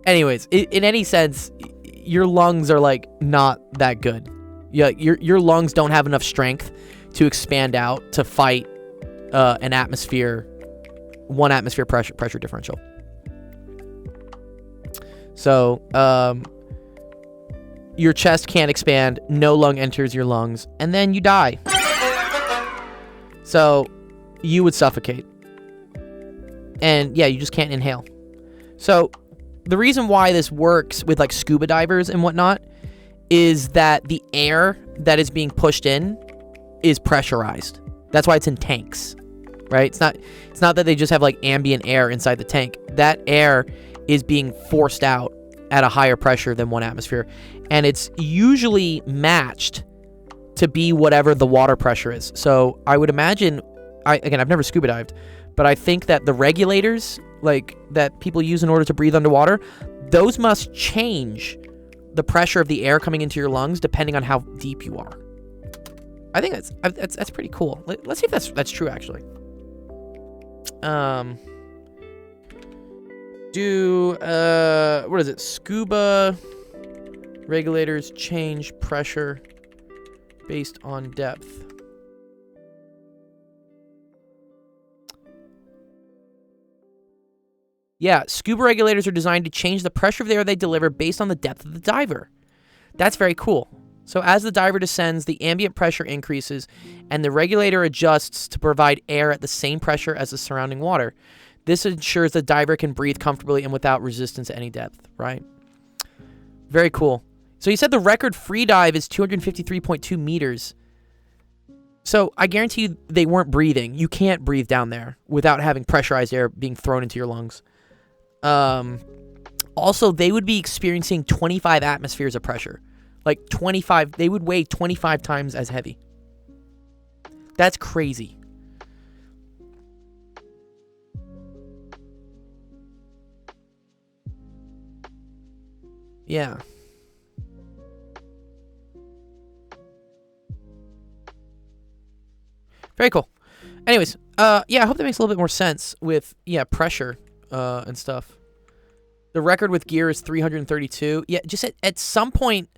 Anyways, in any sense, your lungs are like not that good. Yeah, your lungs don't have enough strength to expand out to fight an atmosphere, 1 atmosphere pressure differential. So, your chest can't expand, no lung enters your lungs, and then you die. So, you would suffocate. And yeah, you just can't inhale. So, the reason why this works with like scuba divers and whatnot is that the air that is being pushed in is pressurized. That's why it's in tanks, right? It's not that they just have like ambient air inside the tank. That air is being forced out at a higher pressure than 1 atmosphere, and it's usually matched to be whatever the water pressure is. So I would imagine, again, I've never scuba dived, but I think that the regulators like that people use in order to breathe underwater, those must change the pressure of the air coming into your lungs depending on how deep you are. I think that's pretty cool. Let's see if that's true actually. What is it? Scuba regulators change pressure based on depth. Yeah, scuba regulators are designed to change the pressure of the air they deliver based on the depth of the diver. That's very cool. So as the diver descends, the ambient pressure increases, and the regulator adjusts to provide air at the same pressure as the surrounding water. This ensures the diver can breathe comfortably and without resistance at any depth, right? Very cool. So he said the record free dive is 253.2 meters. So I guarantee you they weren't breathing. You can't breathe down there without having pressurized air being thrown into your lungs. Also, they would be experiencing 25 atmospheres of pressure. Like 25, they would weigh 25 times as heavy. That's crazy. Yeah. Very cool. Anyways, yeah, I hope that makes a little bit more sense with, yeah, pressure, and stuff. The record with gear is 332. Yeah, just at some point,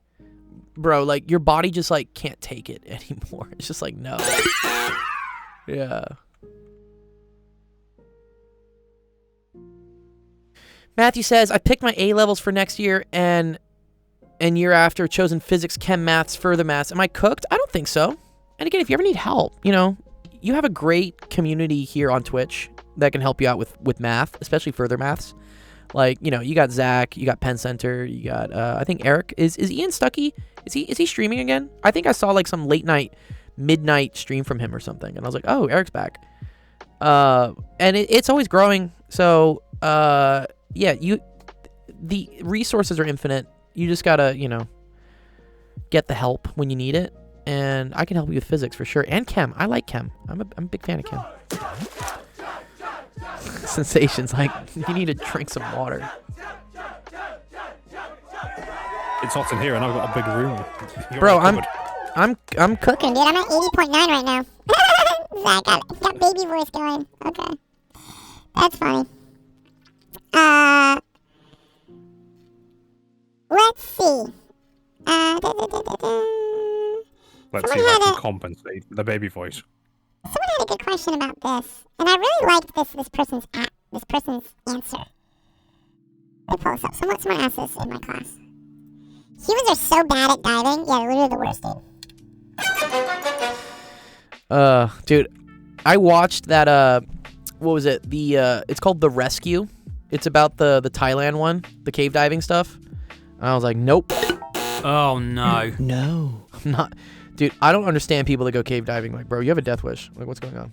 bro, like, your body just, like, can't take it anymore. It's just like, no. Yeah. Matthew says, I picked my A levels for next year and year after chosen physics, chem, maths, further maths. Am I cooked? I don't think so. And again, if you ever need help, you know, you have a great community here on Twitch that can help you out with math, especially further maths. Like, you know, you got Zach, you got Penn Center, you got, I think Eric. Is Ian Stuckey? Is he streaming again? I think I saw like some late night, midnight stream from him or something. And I was like, oh, Eric's back. And it's always growing. So, yeah, the resources are infinite. You just gotta, you know, get the help when you need it. And I can help you with physics for sure. And chem. I like chem. I'm a big fan of chem. Sensations, like, you need to drink some water. It's hot in here, and I've got a big room. Bro, I'm cooking. Dude, I'm at 80.9 right now. Zach got baby voice going. Okay. That's funny. Let's see. Let's see if I can compensate the baby voice. Someone had a good question about this, and I really liked this person's answer. Let me pull this up. Someone asked this in my class. Humans are so bad at diving. Yeah, they're literally the worst, dude, I watched that, what was it? It's called The Rescue. It's about the Thailand one, the cave diving stuff. And I was like, nope. Oh, no. No. I'm not. Dude, I don't understand people that go cave diving. Like, bro, you have a death wish. Like, what's going on?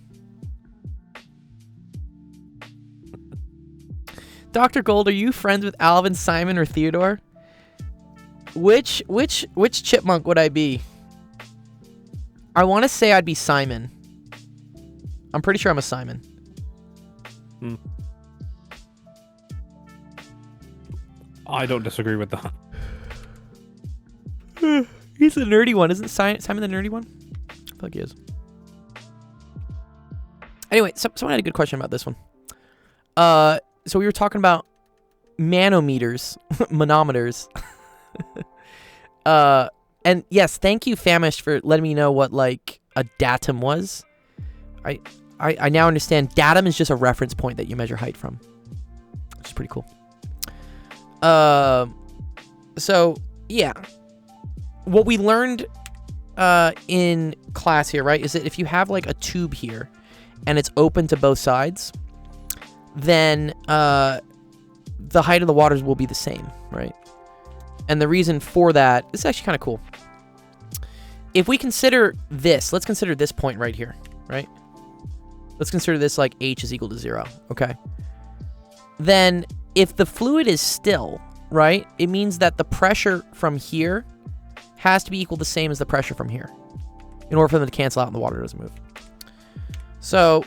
Dr. Gold, are you friends with Alvin, Simon, or Theodore? Which chipmunk would I be? I want to say I'd be Simon. I'm pretty sure I'm a Simon. I don't disagree with that. He's the nerdy one. Isn't Simon the nerdy one? I feel like he is. Anyway, someone had a good question about this one. So we were talking about manometers, manometers. And yes, thank you, Famished, for letting me know what, like, a datum was. I now understand datum is just a reference point that you measure height from, which is pretty cool. So yeah, what we learned in class here, right, is that if you have like a tube here and it's open to both sides, then the height of the waters will be the same, right? And the reason for that is actually kind of cool. If we consider this, let's consider this point right here, right? Let's consider this like h is equal to 0, okay? Then if the fluid is still, right, it means that the pressure from here has to be equal the same as the pressure from here in order for them to cancel out and the water doesn't move. So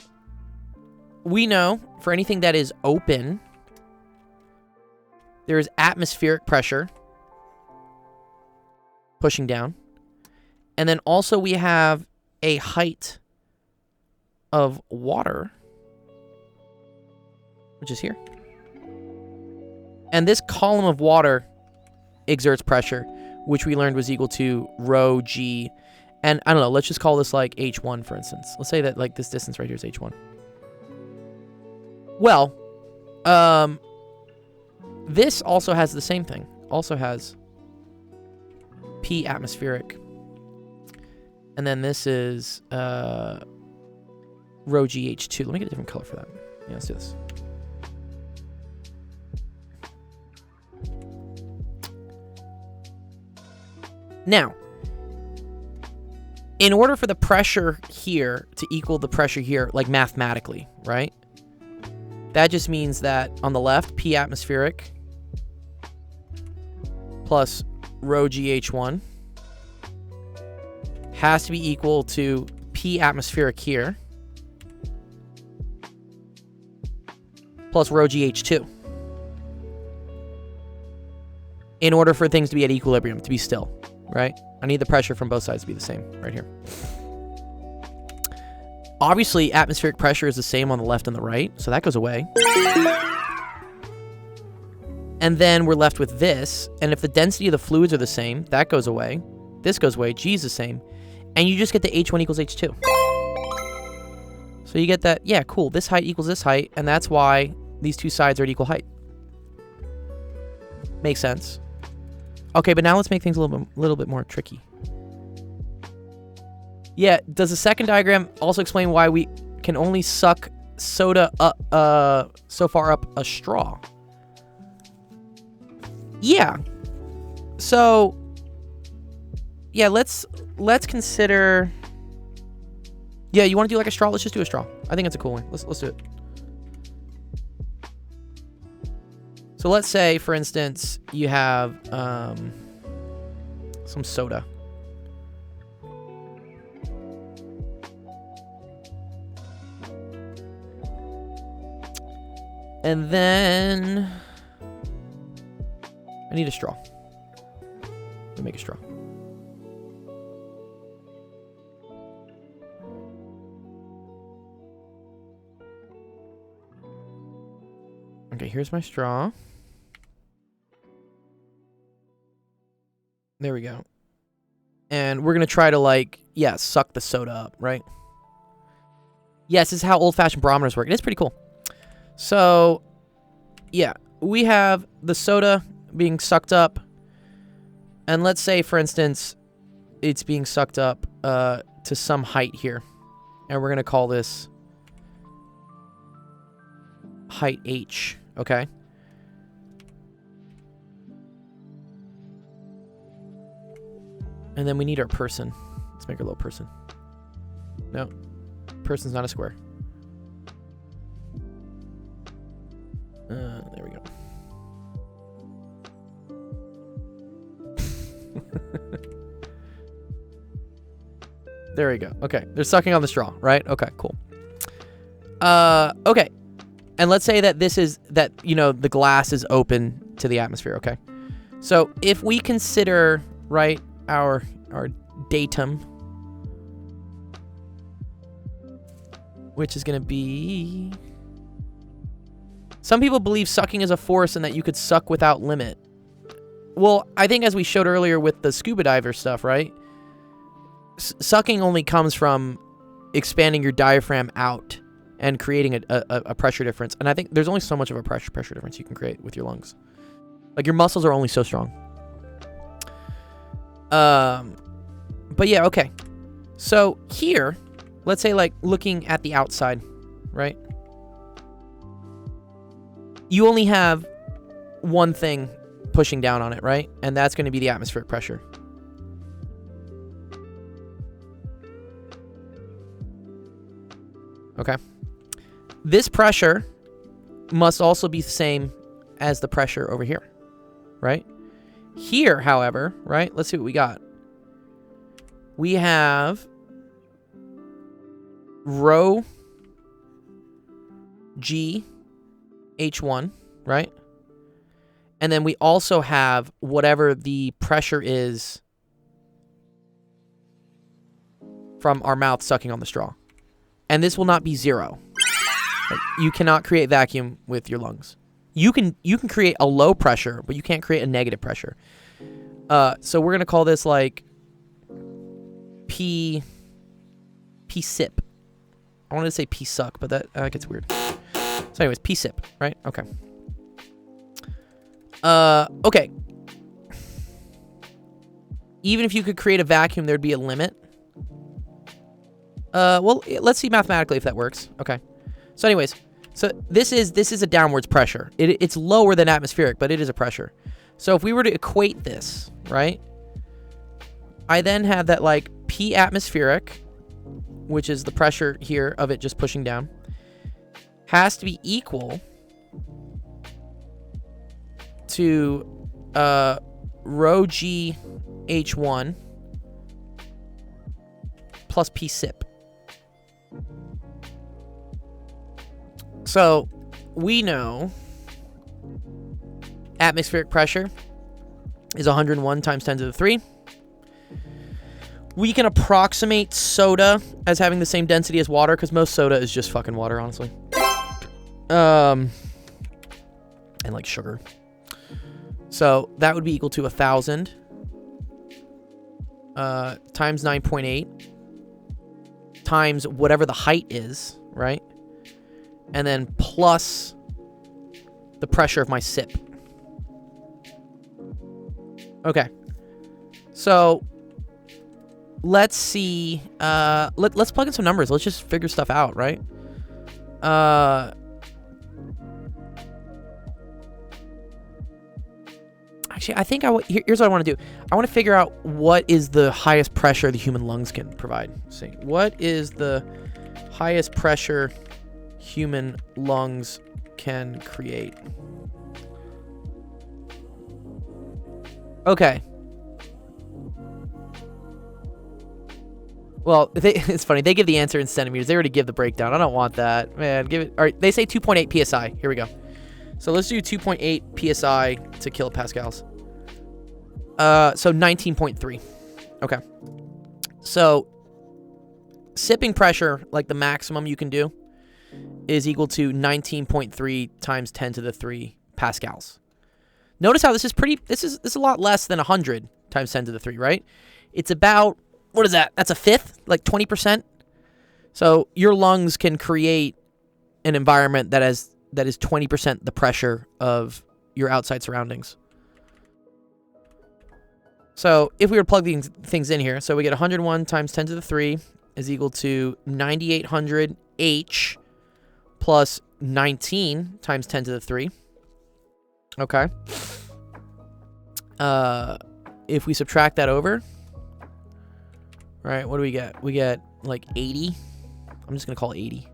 we know for anything that is open, there is atmospheric pressure pushing down. And then also we have a height of water, which is here. And this column of water exerts pressure, which we learned was equal to rho g. And I don't know, let's just call this like h1, for instance. Let's say that like this distance right here is h1. Well, this also has the same thing. Also has P atmospheric. And then this is rho GH2. Let me get a different color for that. Yeah, let's do this. Now, in order for the pressure here to equal the pressure here, like mathematically, right? That just means that on the left, P atmospheric plus rho GH1 has to be equal to P atmospheric here plus rho GH2 in order for things to be at equilibrium, to be still, right? I need the pressure from both sides to be the same right here. Obviously, atmospheric pressure is the same on the left and the right, so that goes away. And then we're left with this, and if the density of the fluids are the same, that goes away. This goes away, G is the same. And you just get the H1 equals H2. So you get that, yeah, cool, this height equals this height, and that's why these two sides are at equal height. Makes sense. Okay, but now let's make things a little bit more tricky. Yeah, does the second diagram also explain why we can only suck soda so far up a straw? Yeah. So yeah, let's consider. Yeah, you want to do like a straw? Let's just do a straw. I think it's a cool one. Let's do it. So let's say, for instance, you have some soda. And then I need a straw. Let me make a straw. Okay, here's my straw. There we go. And we're going to try to, like, yeah, suck the soda up, right? Yes, this is how old-fashioned barometers work. It is pretty cool. So, yeah, we have the soda being sucked up. And let's say, for instance, it's being sucked up to some height here. And we're going to call this height H, okay? And then we need our person. Let's make our little person. No, person's not a square. There we go. There we go. Okay, they're sucking on the straw, right? Okay, cool. Okay. And let's say that this is, that, you know, the glass is open to the atmosphere, okay? So if we consider, right, our datum, which is going to be... Some people believe sucking is a force and that you could suck without limit. Well, I think as we showed earlier with the scuba diver stuff, right? Sucking only comes from expanding your diaphragm out and creating a pressure difference. And I think there's only so much of a pressure difference you can create with your lungs. Like, your muscles are only so strong. But yeah, okay. So here, let's say, like, looking at the outside, right? You only have one thing pushing down on it, right? And that's going to be the atmospheric pressure. Okay. This pressure must also be the same as the pressure over here, right? Here, however, right? Let's see what we got. We have rho G H1, right? And then we also have whatever the pressure is from our mouth sucking on the straw. And this will not be zero. Like, you cannot create vacuum with your lungs. You can create a low pressure, but you can't create a negative pressure. So we're gonna call this like P sip. I wanted to say P suck, but that gets weird. So anyways, P sip, right? Okay. Okay. Even if you could create a vacuum, there'd be a limit. Well, let's see mathematically if that works. Okay. So anyways, so this is a downwards pressure. It's lower than atmospheric, but it is a pressure. So if we were to equate this, right? I then have that like P atmospheric, which is the pressure here of it just pushing down, has to be equal to rho G H1 plus P sip. So we know atmospheric pressure is 101 times 10 to the 3. We can approximate soda as having the same density as water, because most soda is just fucking water, honestly. And like sugar. So that would be equal to 1,000 times 9.8 times whatever the height is, right? And then plus the pressure of my sip. Okay. So let's see. Let's plug in some numbers. Let's just figure stuff out, right? Actually, I think here's what I want to do. I want to figure out what is the highest pressure the human lungs can provide. Let's see, what is the highest pressure human lungs can create? Okay. Well, it's funny. They give the answer in centimeters. They already give the breakdown. I don't want that. Man, give it. All right, they say 2.8 psi. Here we go. So let's do 2.8 psi to kilopascals. So 19.3. Okay. So sipping pressure, like the maximum you can do, is equal to 19.3 times 10 to the 3 pascals. Notice how this is a lot less than 100 times 10 to the 3, right? It's about, what is that? That's a fifth, like 20%. So your lungs can create an environment that is 20% the pressure of your outside surroundings. So if we were to plug these things in here, so we get 101 times 10 to the 3 is equal to 9,800 H plus 19 times 10 to the 3. Okay. If we subtract that over, right, what do we get? We get like 80. I'm just going to call it 80.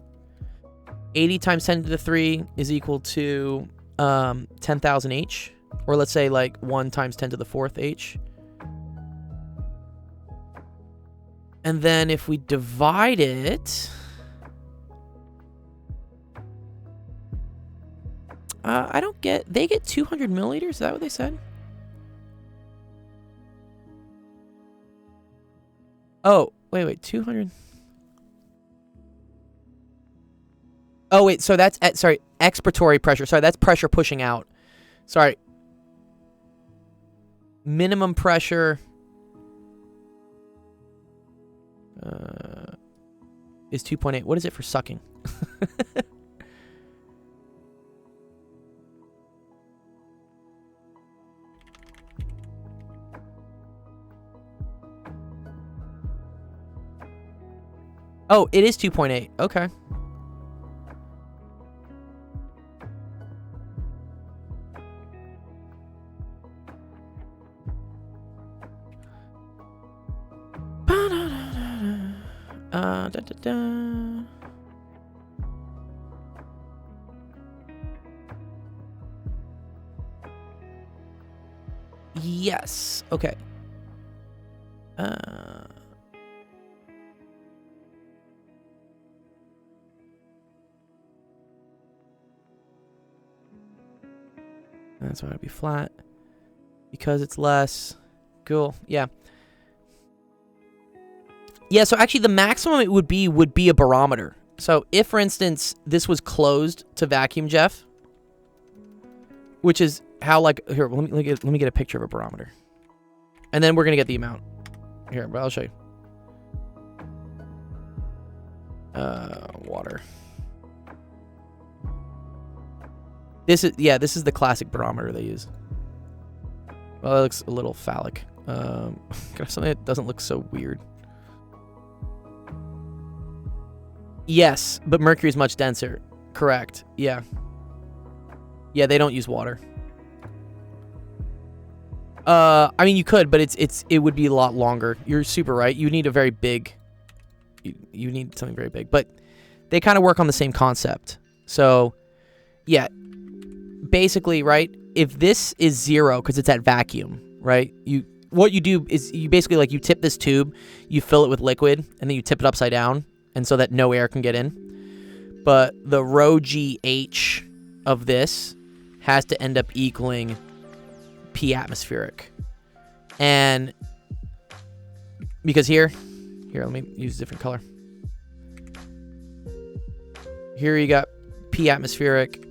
80 times 10 to the 3 is equal to 10,000 H. Or let's say like 1 times 10 to the 4th H. And then if we divide it... I don't get... They get 200 milliliters? Is that what they said? Oh, wait. 200... Oh, wait, so that's... sorry, expiratory pressure. Sorry, that's pressure pushing out. Sorry. Minimum pressure... is 2.8. What is it for sucking? Let Oh, it is 2.8. Okay. Da, da, da. Yes. Okay. That's why it'd be flat. Because it's less. Cool. Yeah. Yeah, so actually the maximum it would be a barometer. So if, for instance, this was closed to vacuum, Jeff, which is how, like, here, let me get a picture of a barometer. And then we're going to get the amount. Here, but I'll show you. Water. This is the classic barometer they use. Well, it looks a little phallic. Something that doesn't look so weird. Yes, but mercury is much denser. Correct. Yeah. Yeah, they don't use water. I mean, you could, but it would be a lot longer. You're super right. You need a very big. You need something very big, but they kind of work on the same concept. So, yeah. Basically, right? If this is 0 because it's at vacuum, right? What you do is you basically, like, you tip this tube, you fill it with liquid, and then you tip it upside down, and so that no air can get in. But the rho GH of this has to end up equaling P atmospheric. And because here, let me use a different color. Here you got P atmospheric.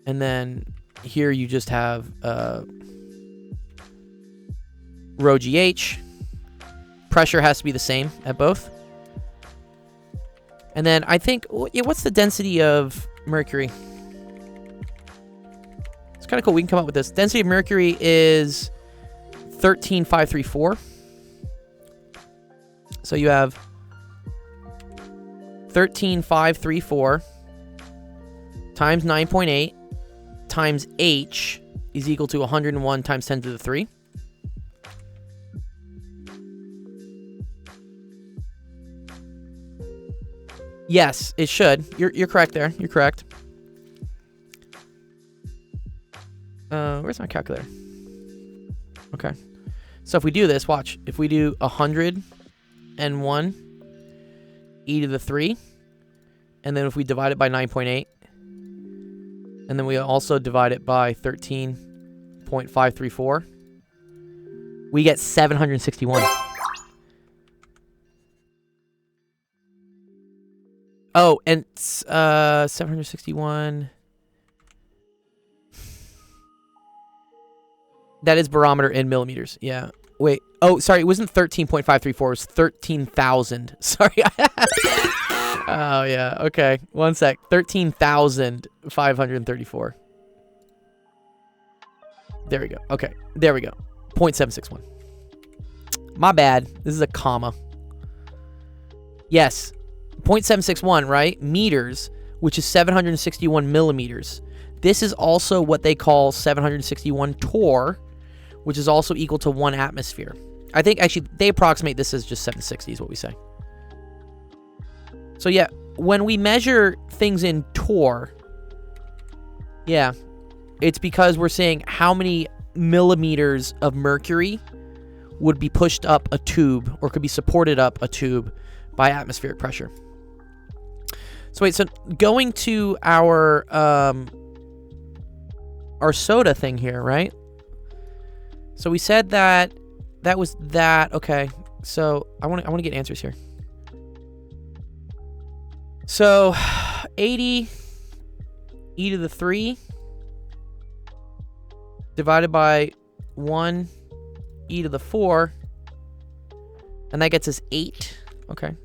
And then here you just have rho GH. Pressure has to be the same at both. And then I think, what's the density of mercury? It's kind of cool. We can come up with this. Density of mercury is 13,534. So you have 13,534 times 9.8 times H is equal to 101 times 10 to the 3. Yes, it should. You're correct there. You're correct. Where's my calculator? Okay. So if we do this, watch. If we do 101 e to the 3, and then if we divide it by 9.8, and then we also divide it by 13.534, we get 761. Oh, and 761. That is barometer in millimeters. Yeah. Wait. Oh, sorry. It wasn't 13.534. It was 13,000. Sorry. Oh, yeah. Okay. One sec. 13,534. There we go. Okay. There we go. 0.761. My bad. This is a comma. Yes. 0.761, right? Meters, which is 761 millimeters. This is also what they call 761 torr, which is also equal to 1 atmosphere. I think, actually, they approximate this as just 760 is what we say. So, yeah, when we measure things in torr, yeah, it's because we're saying how many millimeters of mercury would be pushed up a tube or could be supported up a tube by atmospheric pressure. So wait, so going to our soda thing here, right? So we said that was that. Okay. So I want to get answers here. So 80 e to the 3 divided by 1 e to the 4, and that gets us 8. Okay.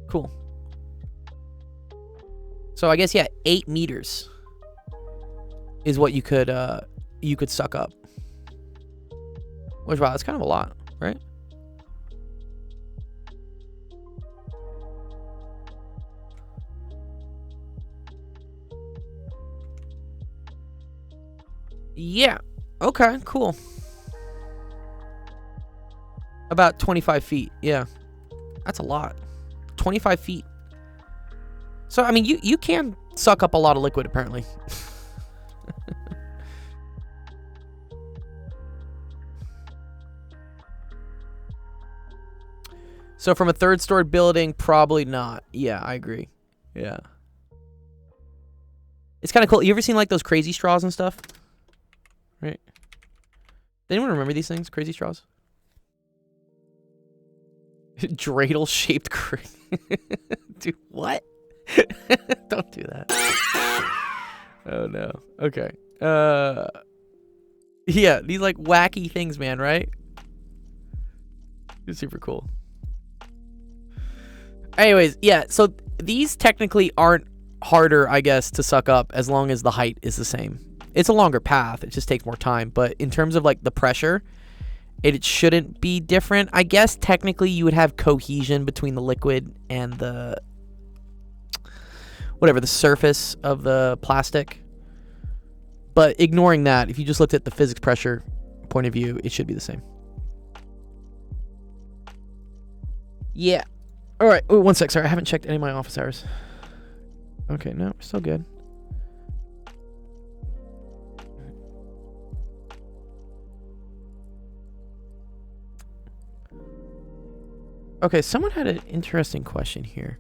Cool. So I guess, yeah, 8 meters is what you could suck up. Which, wow, that's kind of a lot, right? Yeah. Okay, cool. About 25 feet. Yeah. That's a lot. 25 feet. So, I mean, you can suck up a lot of liquid, apparently. So, from a third-story building, probably not. Yeah, I agree. Yeah. It's kind of cool. You ever seen, like, those crazy straws and stuff? Right. Anyone remember these things? Crazy straws? Dreidel shaped Dude, what? Don't do that. Oh no. Okay. Yeah, these like wacky things, man, right? It's super cool. Anyways, yeah, so these technically aren't harder, I guess, to suck up as long as the height is the same. It's a longer path. It just takes more time. But in terms of like the pressure, it shouldn't be different. I guess technically you would have cohesion between the liquid and the whatever, the surface of the plastic. But ignoring that, if you just looked at the physics pressure point of view, it should be the same. Yeah. All right. Oh, 1 sec. Sorry, I haven't checked any of my office hours. Okay, no, we're still good. Okay, someone had an interesting question here.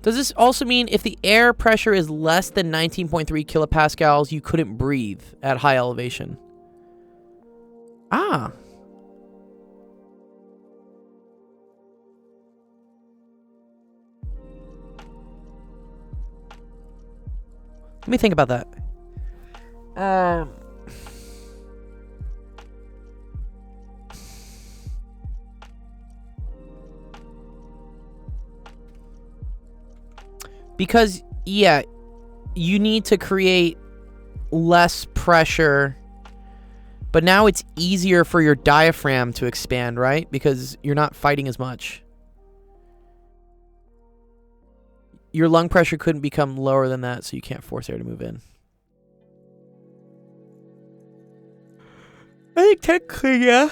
Does this also mean if the air pressure is less than 19.3 kilopascals, you couldn't breathe at high elevation? Ah. Let me think about that. Because, yeah, you need to create less pressure, but now it's easier for your diaphragm to expand, right? Because you're not fighting as much. Your lung pressure couldn't become lower than that, so you can't force air to move in. I think technically, yeah.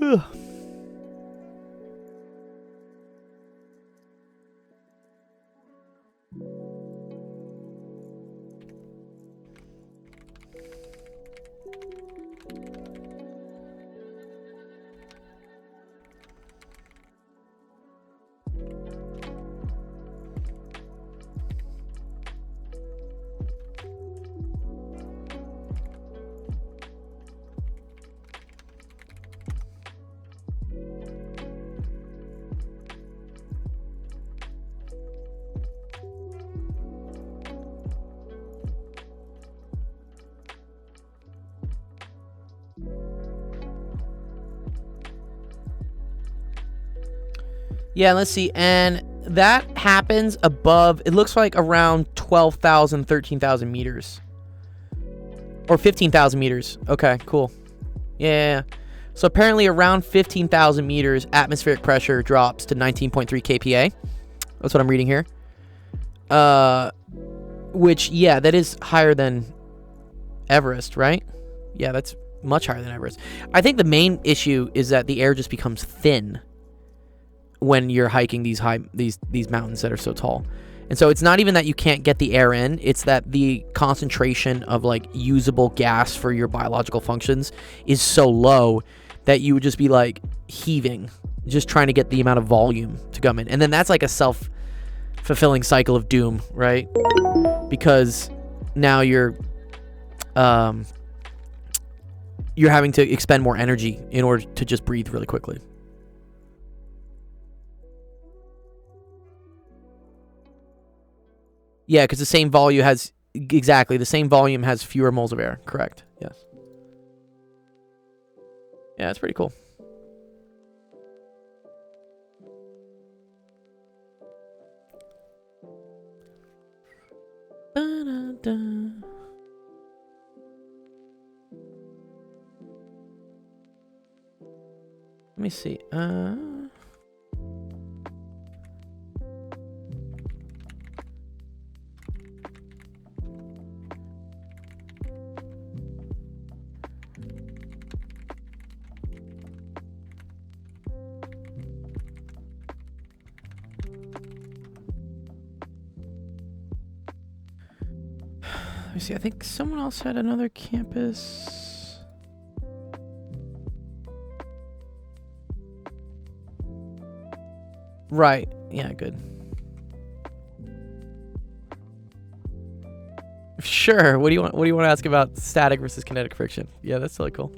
Ugh. Yeah, let's see. And that happens above, it looks like around 12,000, 13,000 meters. Or 15,000 meters. Okay, cool. Yeah. So apparently around 15,000 meters, atmospheric pressure drops to 19.3 kPa. That's what I'm reading here. Which, yeah, that is higher than Everest, right? Yeah, that's much higher than Everest. I think the main issue is that the air just becomes thin when you're hiking these mountains that are so tall. And so it's not even that you can't get the air in, it's that the concentration of like usable gas for your biological functions is so low that you would just be like heaving, just trying to get the amount of volume to come in. And then that's like a self-fulfilling cycle of doom, right? Because now you're having to expend more energy in order to just breathe really quickly. Yeah, because the same volume has fewer moles of air. Correct. Yes. Yeah, that's pretty cool. Ba-da-da. Let me see. Let me see. I think someone else had another campus. Right. Yeah, good. Sure. What do you want to ask about static versus kinetic friction? Yeah, that's really cool.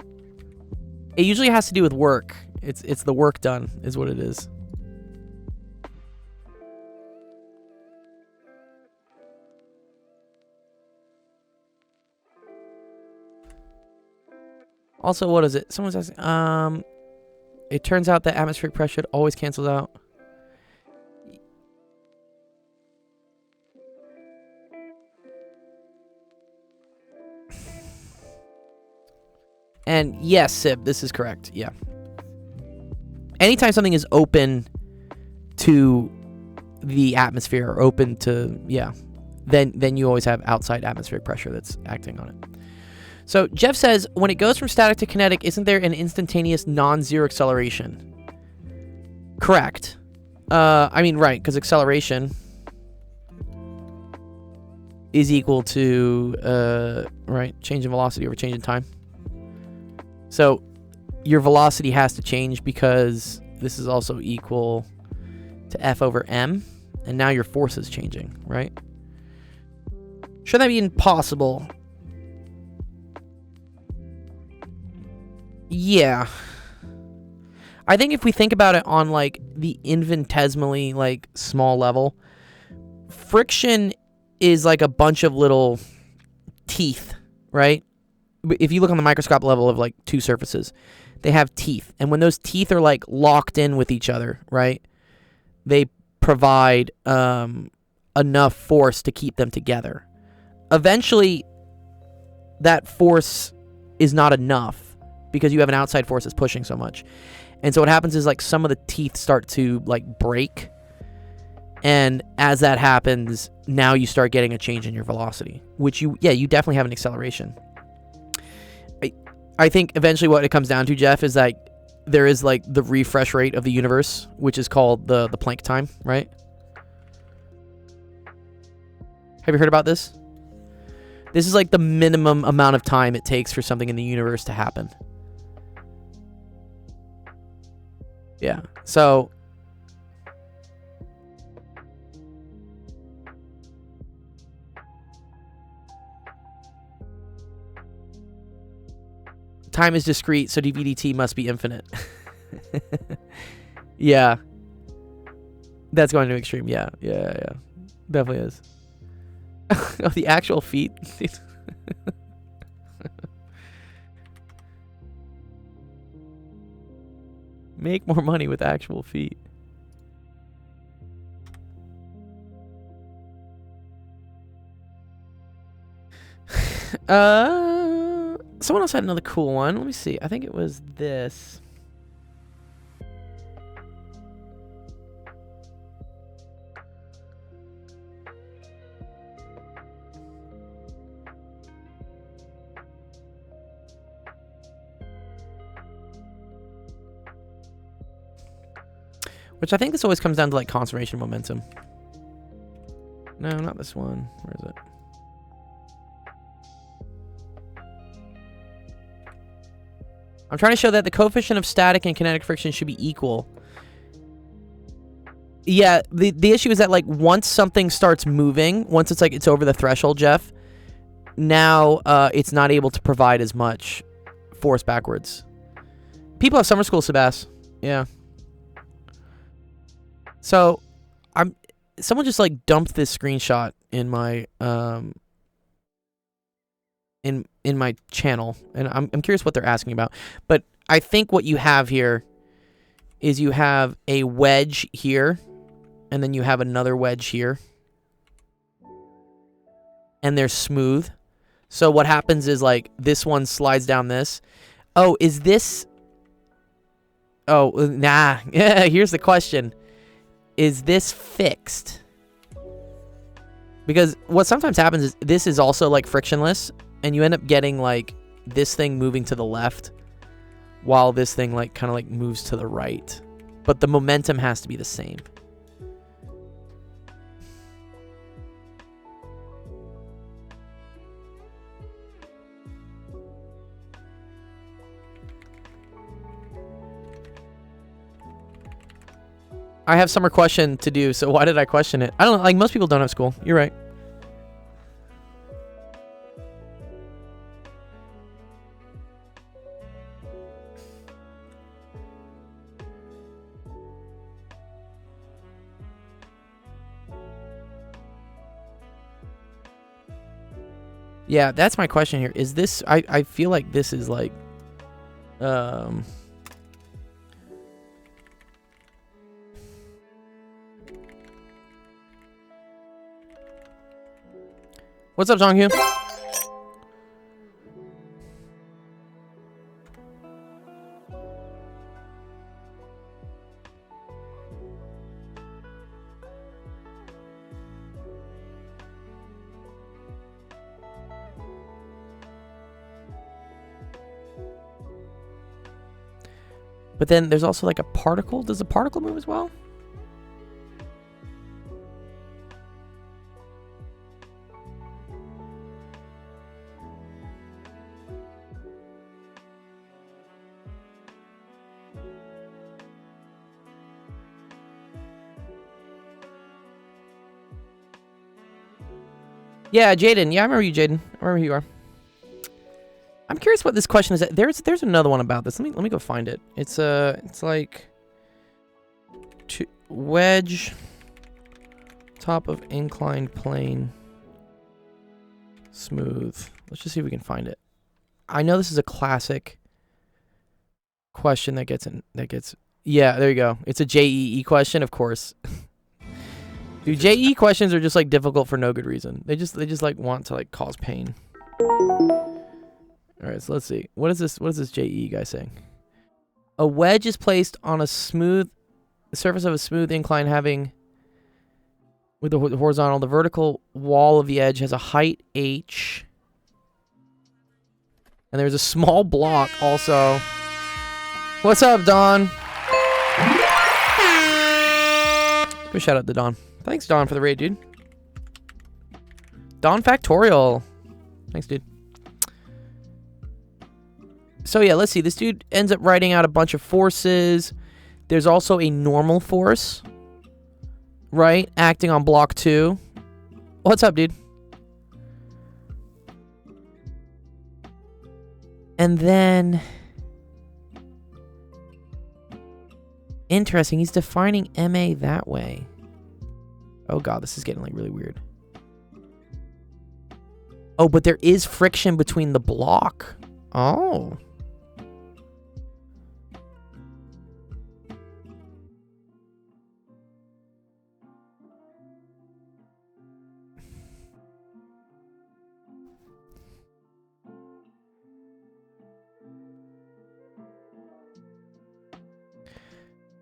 It usually has to do with work. It's the work done is what it is. Also, what is it? Someone's asking. It turns out that atmospheric pressure always cancels out. And yes, Sib, this is correct. Yeah. Anytime something is open to the atmosphere or open to, yeah, then you always have outside atmospheric pressure that's acting on it. So Jeff says, when it goes from static to kinetic, isn't there an instantaneous non-zero acceleration? Correct. I mean, right, because acceleration is equal to, right, change in velocity over change in time. So your velocity has to change because this is also equal to F over M, and now your force is changing, right? Should that be impossible? Yeah. I think if we think about it on like the infinitesimally like small level, friction is like a bunch of little teeth, right? If you look on the microscope level of like two surfaces, they have teeth. And when those teeth are like locked in with each other, right, they provide enough force to keep them together. Eventually, that force is not enough because you have an outside force that's pushing so much. And so what happens is like some of the teeth start to like break. And as that happens, now you start getting a change in your velocity, which you definitely have an acceleration. I think eventually what it comes down to, Jeff, is that there is like the refresh rate of the universe, which is called the Planck time, right? Have you heard about this? This is like the minimum amount of time it takes for something in the universe to happen. Yeah. So time is discrete, so dVdt must be infinite. Yeah. That's going to extreme. Yeah. Definitely is. Oh, the actual feet. Make more money with actual feet. Someone else had another cool one. Let me see. I think it was this. Which I think this always comes down to like conservation of momentum. No, not this one. Where is it? I'm trying to show that the coefficient of static and kinetic friction should be equal. Yeah, the issue is that like once something starts moving, once it's like it's over the threshold, Jeff, now it's not able to provide as much force backwards. People have summer school, Sebas. Yeah. So, someone just like dumped this screenshot in my in my channel, and I'm curious what they're asking about. But I think what you have here is you have a wedge here, and then you have another wedge here. And they're smooth. So what happens is, like, this one slides down this. Oh, is this... Oh, nah. Yeah, here's the question. Is this fixed? Because what sometimes happens is this is also, like, frictionless, and you end up getting, like, this thing moving to the left while this thing, like, kind of, like, moves to the right. But the momentum has to be the same. I have summer question to do, so why did I question it? I don't know, like, most people don't have school. You're right. Yeah, that's my question here. Is this... I feel like this is, like... What's up, Jonghyun? But then there's also like a particle. Does the particle move as well? Yeah, Jaden. Yeah, I remember you, Jaden. I remember who you are. I'm curious what this question is. There's another one about this. Let me go find it. It's like wedge top of inclined plane smooth. Let's just see if we can find it. I know this is a classic question that gets. Yeah, there you go. It's a JEE question, of course. Dude, JEE questions are just like difficult for no good reason. They just like want to like cause pain. All right, so let's see. What is this JEE guy saying? A wedge is placed on a smooth surface of a smooth incline having with the horizontal. The vertical wall of the edge has a height h. And there's a small block also. What's up, Don? Good shout out to Don. Thanks, Don, for the raid, dude. Don Factorial. Thanks, dude. So, yeah, let's see. This dude ends up writing out a bunch of forces. There's also a normal force, right? Acting on block 2. What's up, dude? And then... Interesting. He's defining MA that way. Oh, God. This is getting, like, really weird. Oh, but there is friction between the block. Oh.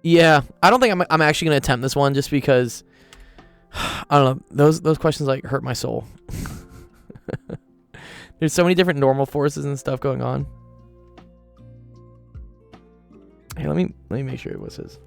Yeah, I don't think I'm actually gonna attempt this one just because I don't know, those questions like hurt my soul. There's so many different normal forces and stuff going on. Hey, let me make sure what it says.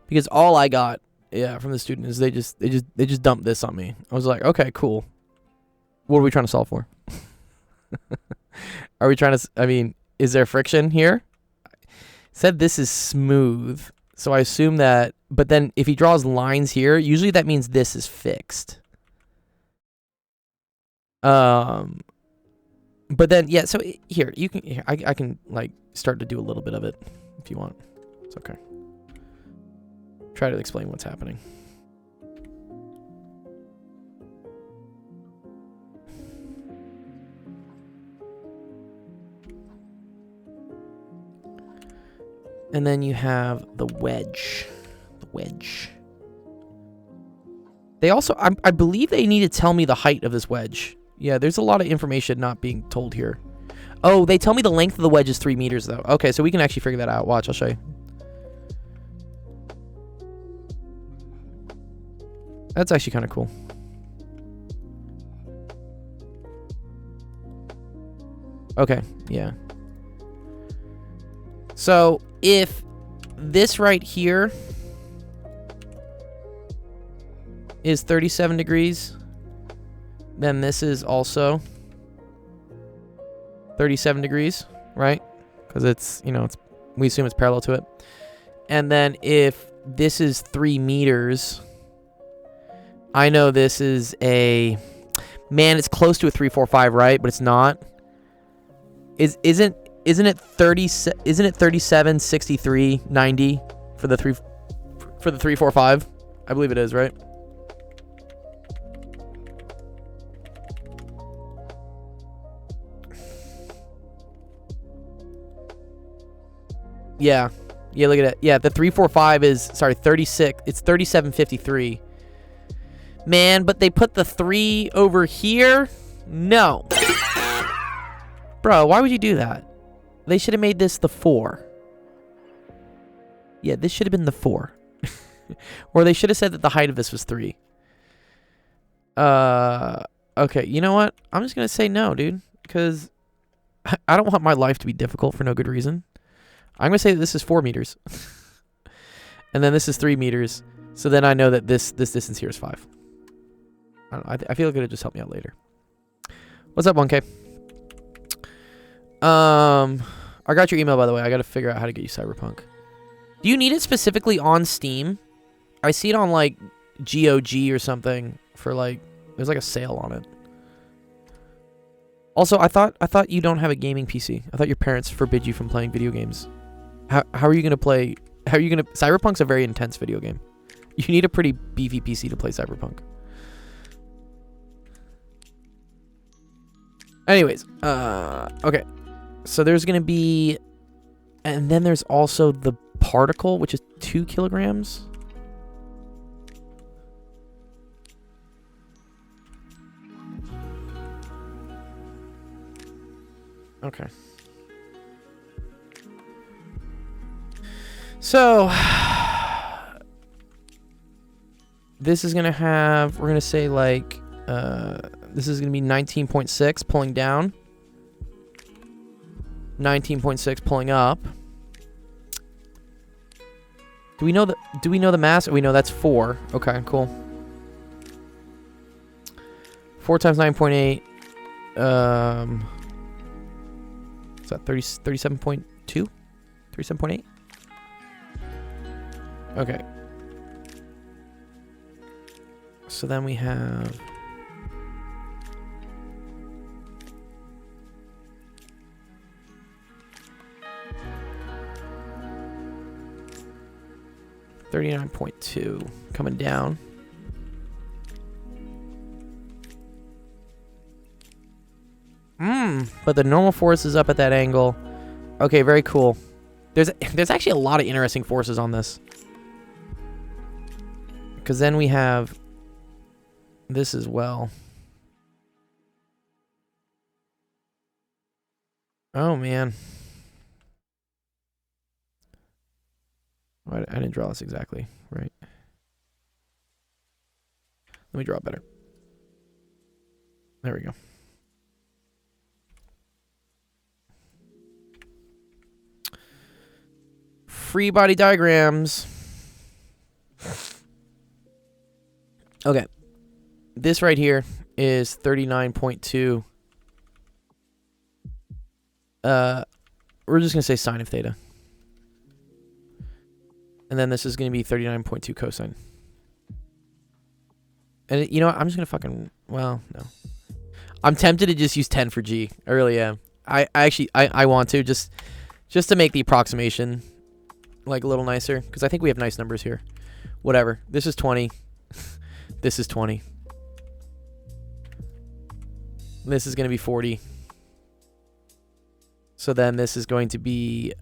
Because all I got, from the student is they just dumped this on me. I was like, okay, cool. What are we trying to solve for? Are we trying to? I mean, is there friction here? Said this is smooth, so I assume that. But then if he draws lines here, usually that means this is fixed. But then yeah, so here you can. Here, I can like start to do a little bit of it if you want. It's okay. Try to explain what's happening. And then you have the wedge. The wedge. They also, I believe they need to tell me the height of this wedge. Yeah, there's a lot of information not being told here. Oh, they tell me the length of the wedge is 3 meters, though. Okay, so we can actually figure that out. Watch, I'll show you. That's actually kind of cool. Okay, yeah. So, if this right here is 37 degrees, then this is also 37 degrees, right? Because it's, you know, it's, we assume it's parallel to it. And then if this is 3 meters, I know this is a, man, it's close to a 345, right? But it's not. Isn't it 37 63 90 for the 345? I believe it is, right? Yeah. Yeah, look at it. Yeah, the 345 is, sorry, 36. It's 3753. Man, but they put the 3 over here? No. Bro, why would you do that? They should have made this the 4. Yeah, this should have been the 4. Or they should have said that the height of this was 3. Okay, you know what? I'm just going to say no, dude. Because I don't want my life to be difficult for no good reason. I'm going to say that this is 4 meters. And then this is 3 meters. So then I know that this distance here is 5. I feel like it'll just help me out later. What's up, 1K? I got your email, by the way. I got to figure out how to get you Cyberpunk. Do you need it specifically on Steam? I see it on, like, GOG or something for, like, there's, like, a sale on it. Also, I thought you don't have a gaming PC. I thought your parents forbid you from playing video games. How are you going to play... How are you going to... Cyberpunk's a very intense video game. You need a pretty beefy PC to play Cyberpunk. Anyways, okay. So there's going to be... And then there's also the particle, which is 2 kilograms. Okay. So... This is going to have... We're going to say, like... this is going to be 19.6 pulling down. 19.6 pulling up. Do we know the mass? Oh, we know that's 4. Okay, cool. 4 times 9.8. Is that 37.2? 37.8? Okay. So then we have... $39.2 coming down. But the normal force is up at that angle. Okay, very cool. There's actually a lot of interesting forces on this. Because then we have this as well. Oh, man. I didn't draw this exactly, right? Let me draw it better. There we go. Free body diagrams. Okay. This right here is 39.2. We're just going to say sine of theta. And then this is going to be 39.2 cosine. And you know what? I'm just going to fucking... Well, no. I'm tempted to just use 10 for G. I really am. I actually want to just to make the approximation like a little nicer, because I think we have nice numbers here. Whatever. This is 20. This is 20. This is going to be 40. So then this is going to be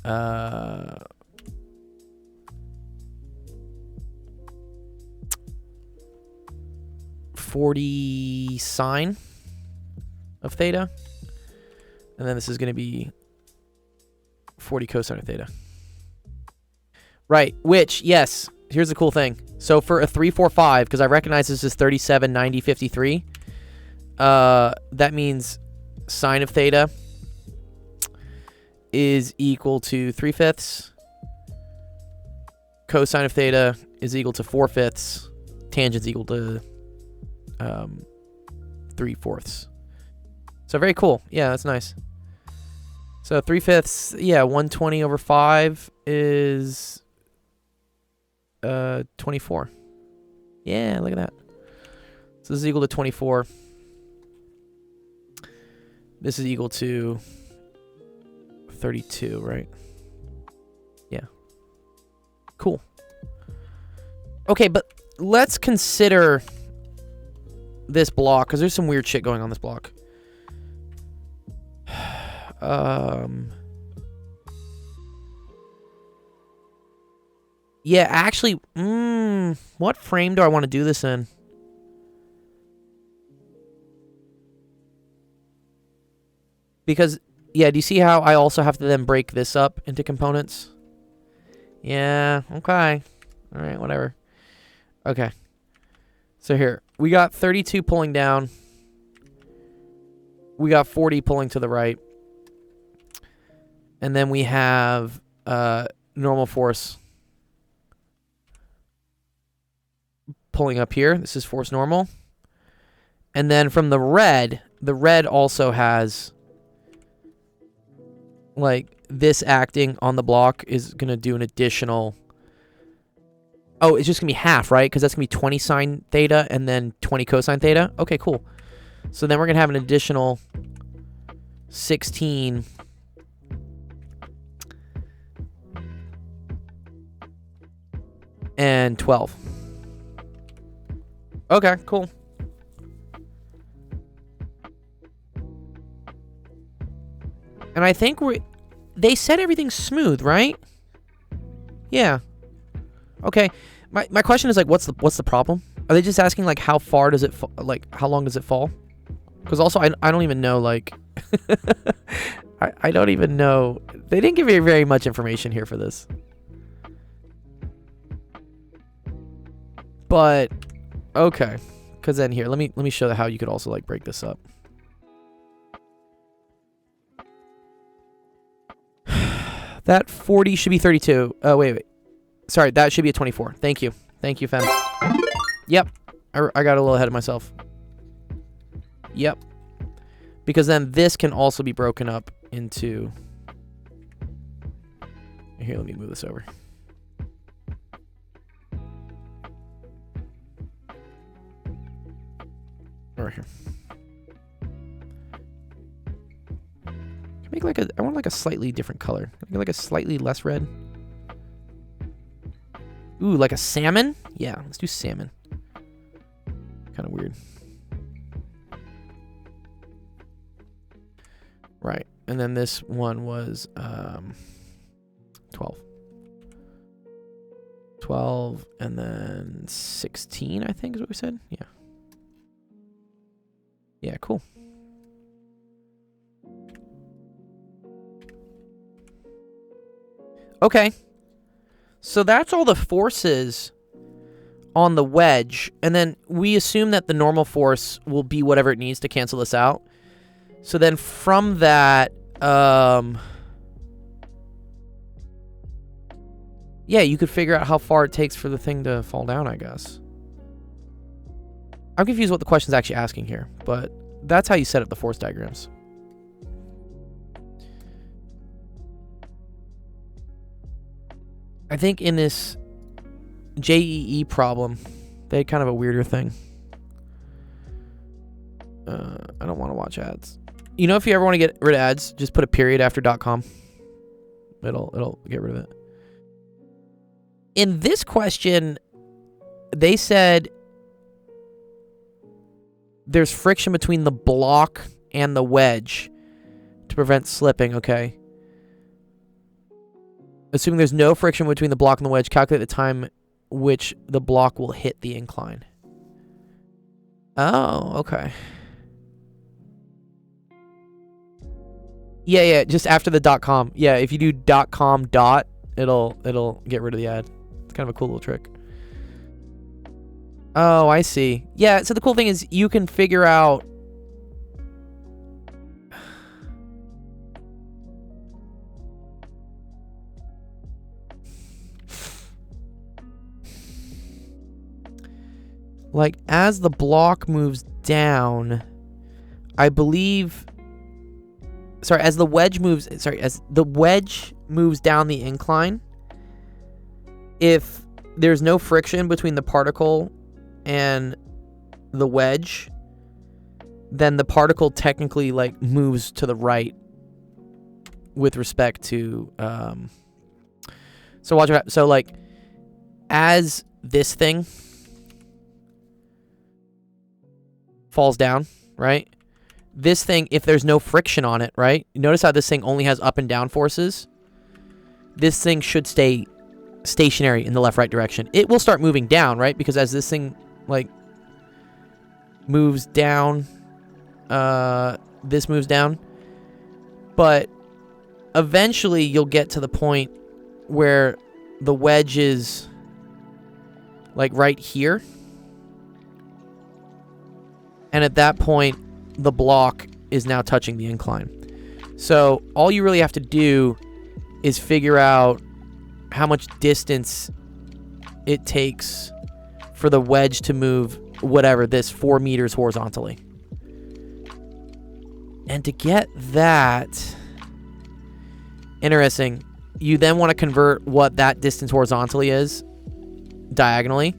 40 sine of theta. And then this is going to be 40 cosine of theta. Right, which, yes, here's the cool thing. So for a 3, 4, 5, because I recognize this is 37, 90, 53, that means sine of theta is equal to 3/5. Cosine of theta is equal to 4/5. Tangent's equal to 3/4. So very cool. Yeah, that's nice. So 3/5, yeah, 120 over 5 is 24. Yeah, look at that. So this is equal to 24. This is equal to 32, right? Yeah. Cool. Okay, but let's consider this block, because there's some weird shit going on this block. Yeah, actually, what frame do I want to do this in? Because, yeah, do you see how I also have to then break this up into components? Yeah, okay. All right, whatever. Okay. So here, we got 32 pulling down. We got 40 pulling to the right. And then we have normal force pulling up here. This is force normal. And then from the red also has, like, this acting on the block is going to do an additional... Oh, it's just going to be half, right? Because that's going to be 20 sine theta and then 20 cosine theta. Okay, cool. So then we're going to have an additional 16... and 12. Okay, cool. And I think they said everything's smooth, right? Yeah. Okay. My question is, like, what's the problem? Are they just asking, like, how far does it like, how long does it fall? Because also I don't even know, like I don't even know. They didn't give me very much information here for this. But okay, because then here, let me show how you could also, like, break this up. That 40 should be 32. Oh, wait. Sorry, that should be a 24. Thank you. Thank you, fam. Yep. I got a little ahead of myself. Yep. Because then this can also be broken up into... Here, let me move this over. Over here. Make like I want like a slightly different color. Like a slightly less red. Ooh, like a salmon? Yeah, let's do salmon. Kind of weird. Right, and then this one was 12. 12 and then 16, I think is what we said. Yeah. Yeah, cool. Okay. So that's all the forces on the wedge. And then we assume that the normal force will be whatever it needs to cancel this out. So then from that, yeah, you could figure out how far it takes for the thing to fall down, I guess. I'm confused what the question's actually asking here, but that's how you set up the force diagrams. I think in this JEE problem, they had kind of a weirder thing. I don't want to watch ads. You know, if you ever want to get rid of ads, just put a period after .com. It'll get rid of it. In this question, they said there's friction between the block and the wedge to prevent slipping. Okay. Assuming there's no friction between the block and the wedge, calculate the time which the block will hit the incline. Oh, okay. Yeah, just after the .com. Yeah, if you do .com dot, it'll get rid of the ad. It's kind of a cool little trick. Oh, I see. Yeah, so the cool thing is you can figure out like as the block moves down, I believe as the wedge moves down the incline, if there's no friction between the particle and the wedge, then the particle technically like moves to the right with respect to so watch out. So like as this thing falls down, right? This thing, if there's no friction on it, right? Notice how this thing only has up and down forces. This thing should stay stationary in the left-right direction. It will start moving down, right? Because as this thing, like, moves down, this moves down. But eventually you'll get to the point where the wedge is, like, right here. And at that point, the block is now touching the incline. So all you really have to do is figure out how much distance it takes for the wedge to move whatever, this 4 meters horizontally. And to get that, interesting, you then want to convert what that distance horizontally is diagonally,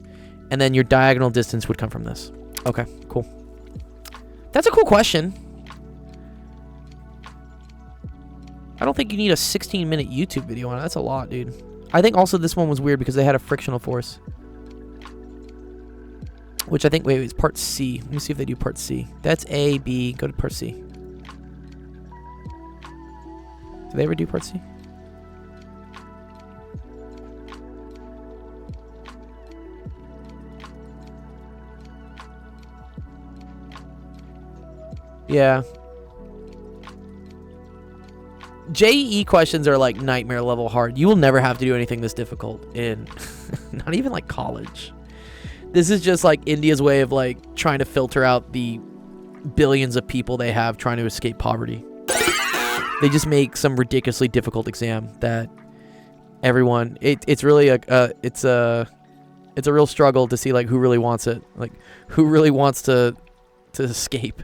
and then your diagonal distance would come from this. Okay, cool. That's a cool question. I don't think you need a 16-minute YouTube video on it. That's a lot, dude. I think also this one was weird because they had a frictional force. Which I think, wait, it's part C. Let me see if they do part C. That's A, B. Go to part C. Do they ever do part C? Yeah. JEE questions are like nightmare level hard. You will never have to do anything this difficult in not even like college. This is just like India's way of like trying to filter out the billions of people they have trying to escape poverty. They just make some ridiculously difficult exam that everyone it's really it's a real struggle to see like who really wants it, like who really wants to escape.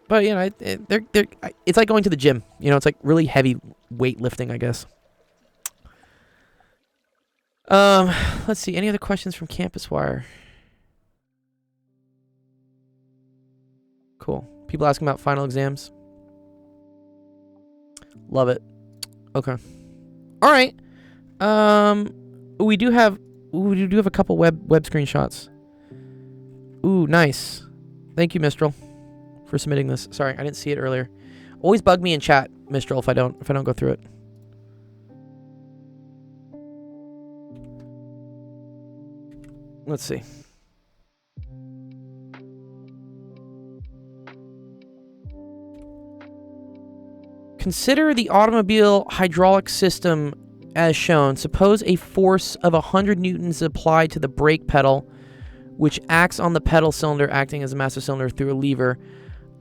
But you know, it's like going to the gym. You know, it's like really heavy weightlifting, I guess. Let's see. Any other questions from Campus Wire? Cool. People asking about final exams. Love it. Okay. All right. We do have a couple web screenshots. Ooh, nice. Thank you, Mistral, for submitting this. Sorry, I didn't see it earlier. Always bug me in chat, Mistral, if I don't go through it. Let's see. Consider the automobile hydraulic system as shown. Suppose a force of 100 newtons is applied to the brake pedal, which acts on the pedal cylinder acting as a master cylinder through a lever.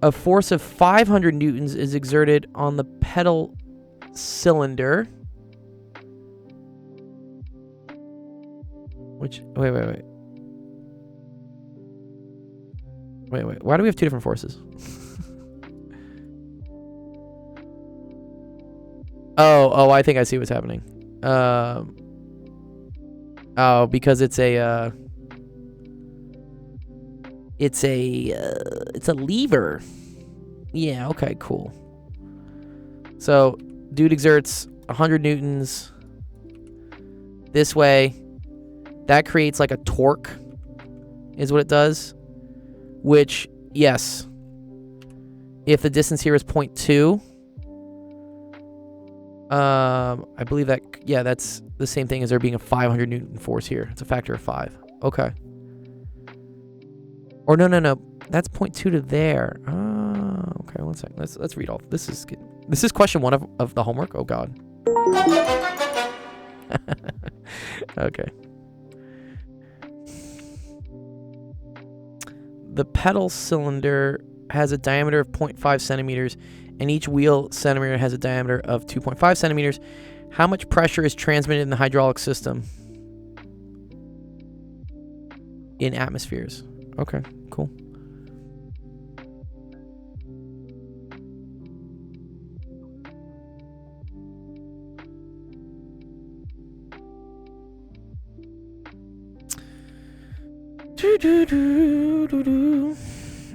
A force of 500 newtons is exerted on the pedal cylinder. Which, wait. Why do we have two different forces? Oh, I think I see what's happening. Oh, because it's a, It's a lever. Yeah, okay, cool. So, dude exerts 100 newtons this way. That creates like a torque, is what it does. Which, yes, if the distance here is 0.2, I believe that, yeah, that's the same thing as there being a 500 Newton force here. It's a factor of 5. Okay. Or no, that's 0.2 to there. Okay, one second. Let's read all. This is good. This is question 1 of the homework. Oh God. Okay. The pedal cylinder has a diameter of 0.5 centimeters, and each wheel centimeter has a diameter of 2.5 centimeters. How much pressure is transmitted in the hydraulic system? In atmospheres. Okay, cool.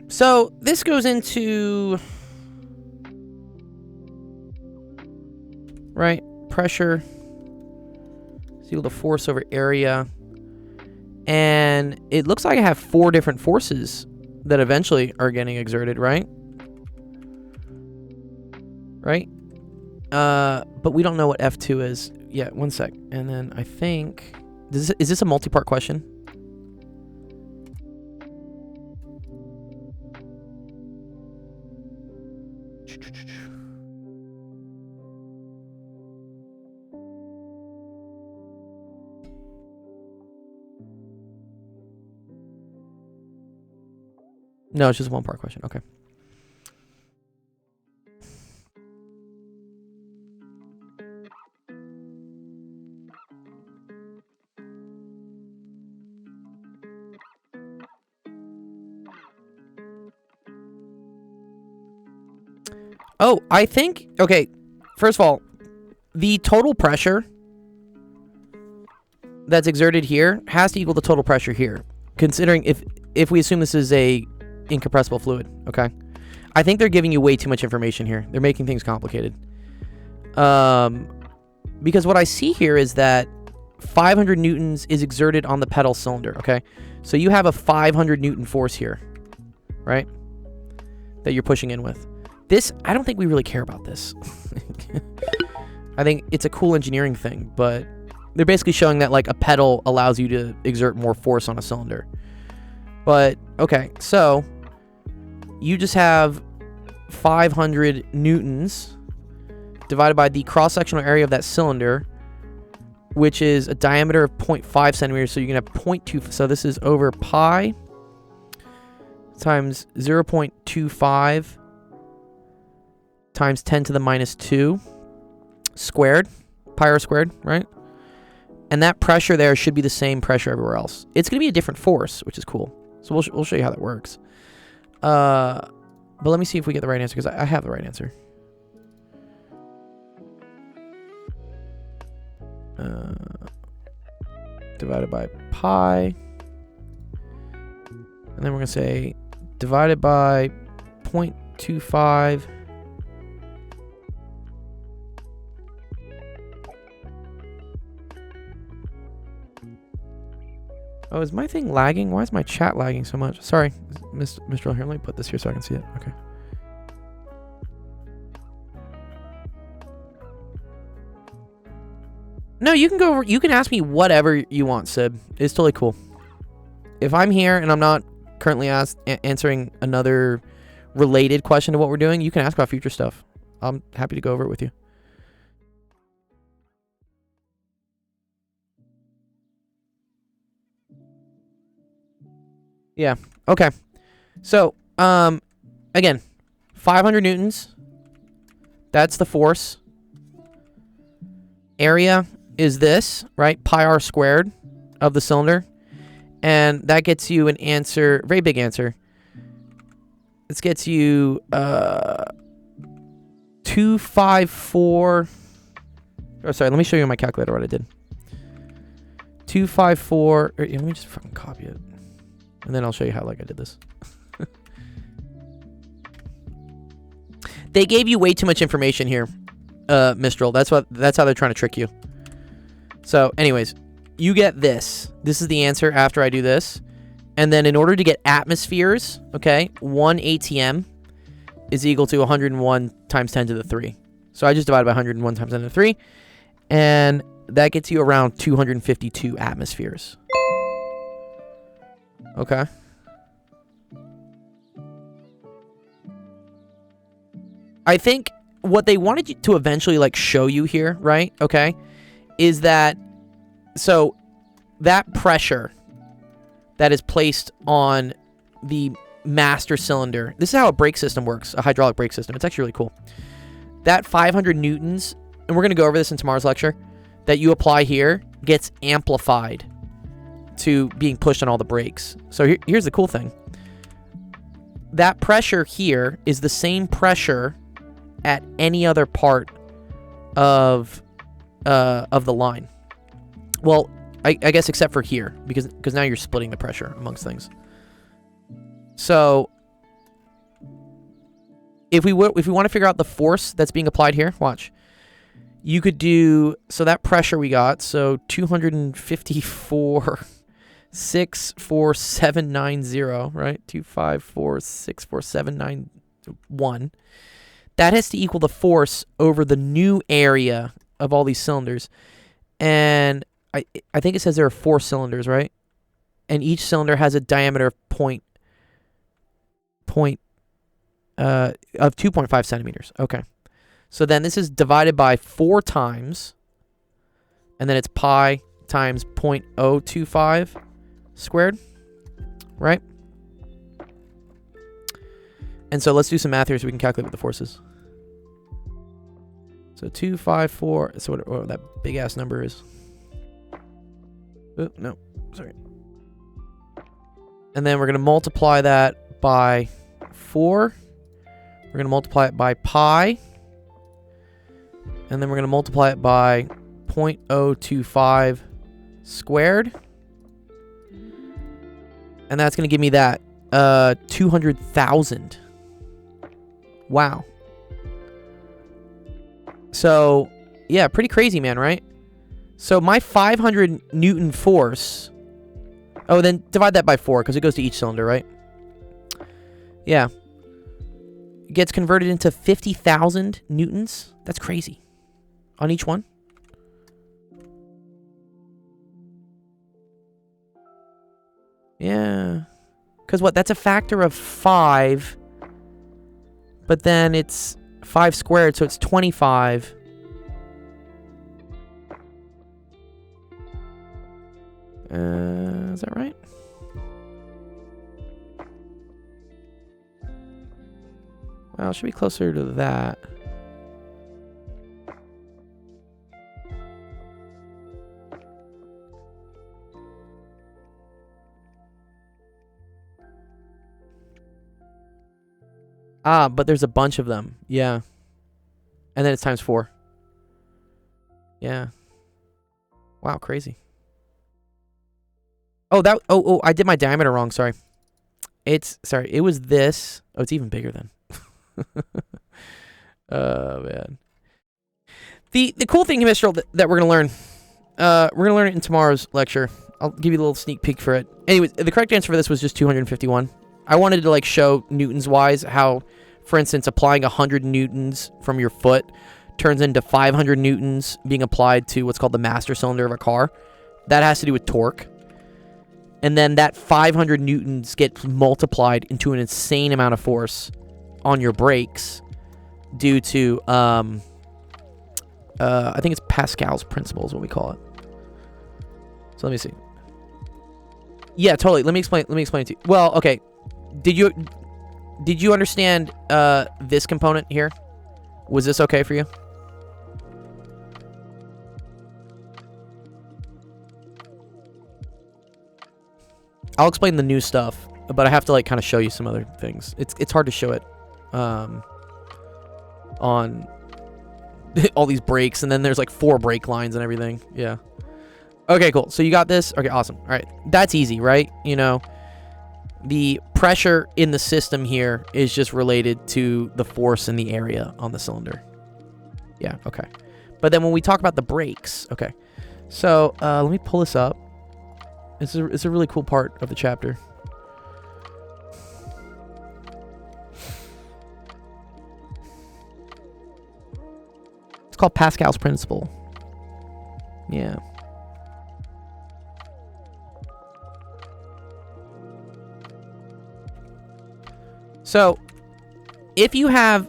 So this goes into right pressure is equal to force over area, and it looks like I have 4 different forces that eventually are getting exerted, right? But we don't know what F2 is yet. One sec. And then I think is this a multi-part question? No, it's just a 1-part question. Okay. Oh, I think, okay, first of all, the total pressure that's exerted here has to equal the total pressure here, considering if we assume this is a incompressible fluid, okay? I think they're giving you way too much information here. They're making things complicated. Because what I see here is that 500 newtons is exerted on the pedal cylinder, okay? So you have a 500 Newton force here, right? That you're pushing in with. This, I don't think we really care about this. I think it's a cool engineering thing, but they're basically showing that like a pedal allows you to exert more force on a cylinder. But, okay, so you just have 500 newtons divided by the cross-sectional area of that cylinder, which is a diameter of 0.5 centimeters. So you can have 0.2, so this is over pi times 0.25 times 10 to the minus 2 squared, pi r squared, right? And that pressure there should be the same pressure everywhere else. It's going to be a different force, which is cool. So we'll show you how that works. But let me see if we get the right answer, because I have the right answer. Divided by pi. And then we're going to say divided by 0.25. Oh, is my thing lagging? Why is my chat lagging so much? Sorry, Mr. Here, let me put this here so I can see it. Okay. No, you can go over. You can ask me whatever you want, Sib. It's totally cool. If I'm here and I'm not currently answering another related question to what we're doing, you can ask about future stuff. I'm happy to go over it with you. Yeah. Okay. So, again, 500 newtons. That's the force. Area is this, right? Pi r squared of the cylinder. And that gets you an answer, very big answer. This gets you 254. Oh, sorry, let me show you on my calculator what I did. 254. Let me just fucking copy it. and then I'll show you how like I did this. They gave you way too much information here, Mistral. That's how they're trying to trick you. So, anyways, you get this. This is the answer after I do this. And then in order to get atmospheres, okay, 1 ATM is equal to 101 times 10 to the 3. So I just divided by 101 times 10 to the 3. And that gets you around 252 atmospheres. Okay. I think what they wanted you to eventually like show you here, right? Okay, is that so that pressure that is placed on the master cylinder. This is how a brake system works, a hydraulic brake system. It's actually really cool. That 500 newtons, and we're going to go over this in tomorrow's lecture, that you apply here gets amplified to being pushed on all the brakes. So here's the cool thing. That pressure here is the same pressure at any other part of the line. Well, I guess except for here, because now you're splitting the pressure amongst things. So if we want to figure out the force that's being applied here, watch. You could do, so that pressure we got, so 254 64790, right? 254 64791. That has to equal the force over the new area of all these cylinders. And I think it says there are 4 cylinders, right? And each cylinder has a diameter of 2.5 centimeters. Okay. So then this is divided by 4 times. And then it's pi times 0.025 squared. Right? And so let's do some math here so we can calculate what the force is. So 254, so what that big ass number is. Oh, no, sorry. And then we're going to multiply that by 4. We're going to multiply it by pi. And then we're going to multiply it by 0.025 squared. And that's going to give me that 200,000. Wow. So, yeah, pretty crazy, man, right? So my 500 Newton force... Oh, then divide that by 4, because it goes to each cylinder, right? Yeah. It gets converted into 50,000 newtons. That's crazy. On each one. Yeah. Because what? That's a factor of 5. But then it's 5 squared, so it's 25. Is that right? Well, it should be closer to that. Ah, but there's a bunch of them. Yeah. And then it's times 4. Yeah. Wow, crazy. Oh, I did my diameter wrong, sorry. Sorry, it was this. Oh, it's even bigger then. Oh, man. The cool thing, Mistral, that we're going to learn, we're going to learn it in tomorrow's lecture. I'll give you a little sneak peek for it. Anyways, the correct answer for this was just 251. I wanted to, like, show newtons-wise how, for instance, applying 100 newtons from your foot turns into 500 newtons being applied to what's called the master cylinder of a car. That has to do with torque. And then that 500 newtons gets multiplied into an insane amount of force on your brakes due to, I think it's Pascal's principle is what we call it. So let me see. Yeah, totally. Let me explain it to you. Well, okay. Did you understand this component here? Was this okay for you? I'll explain the new stuff, but I have to like kind of show you some other things. It's hard to show it on all these brakes, and then there's like 4 brake lines and everything. Yeah. Okay, cool. So you got this. Okay, awesome. All right, that's easy, right? You know, the pressure in the system here is just related to the force in the area on the cylinder. Yeah, okay. But then when we talk about the brakes, okay. So let me pull this up. It's a really cool part of the chapter. It's called Pascal's principle. Yeah. So, if you have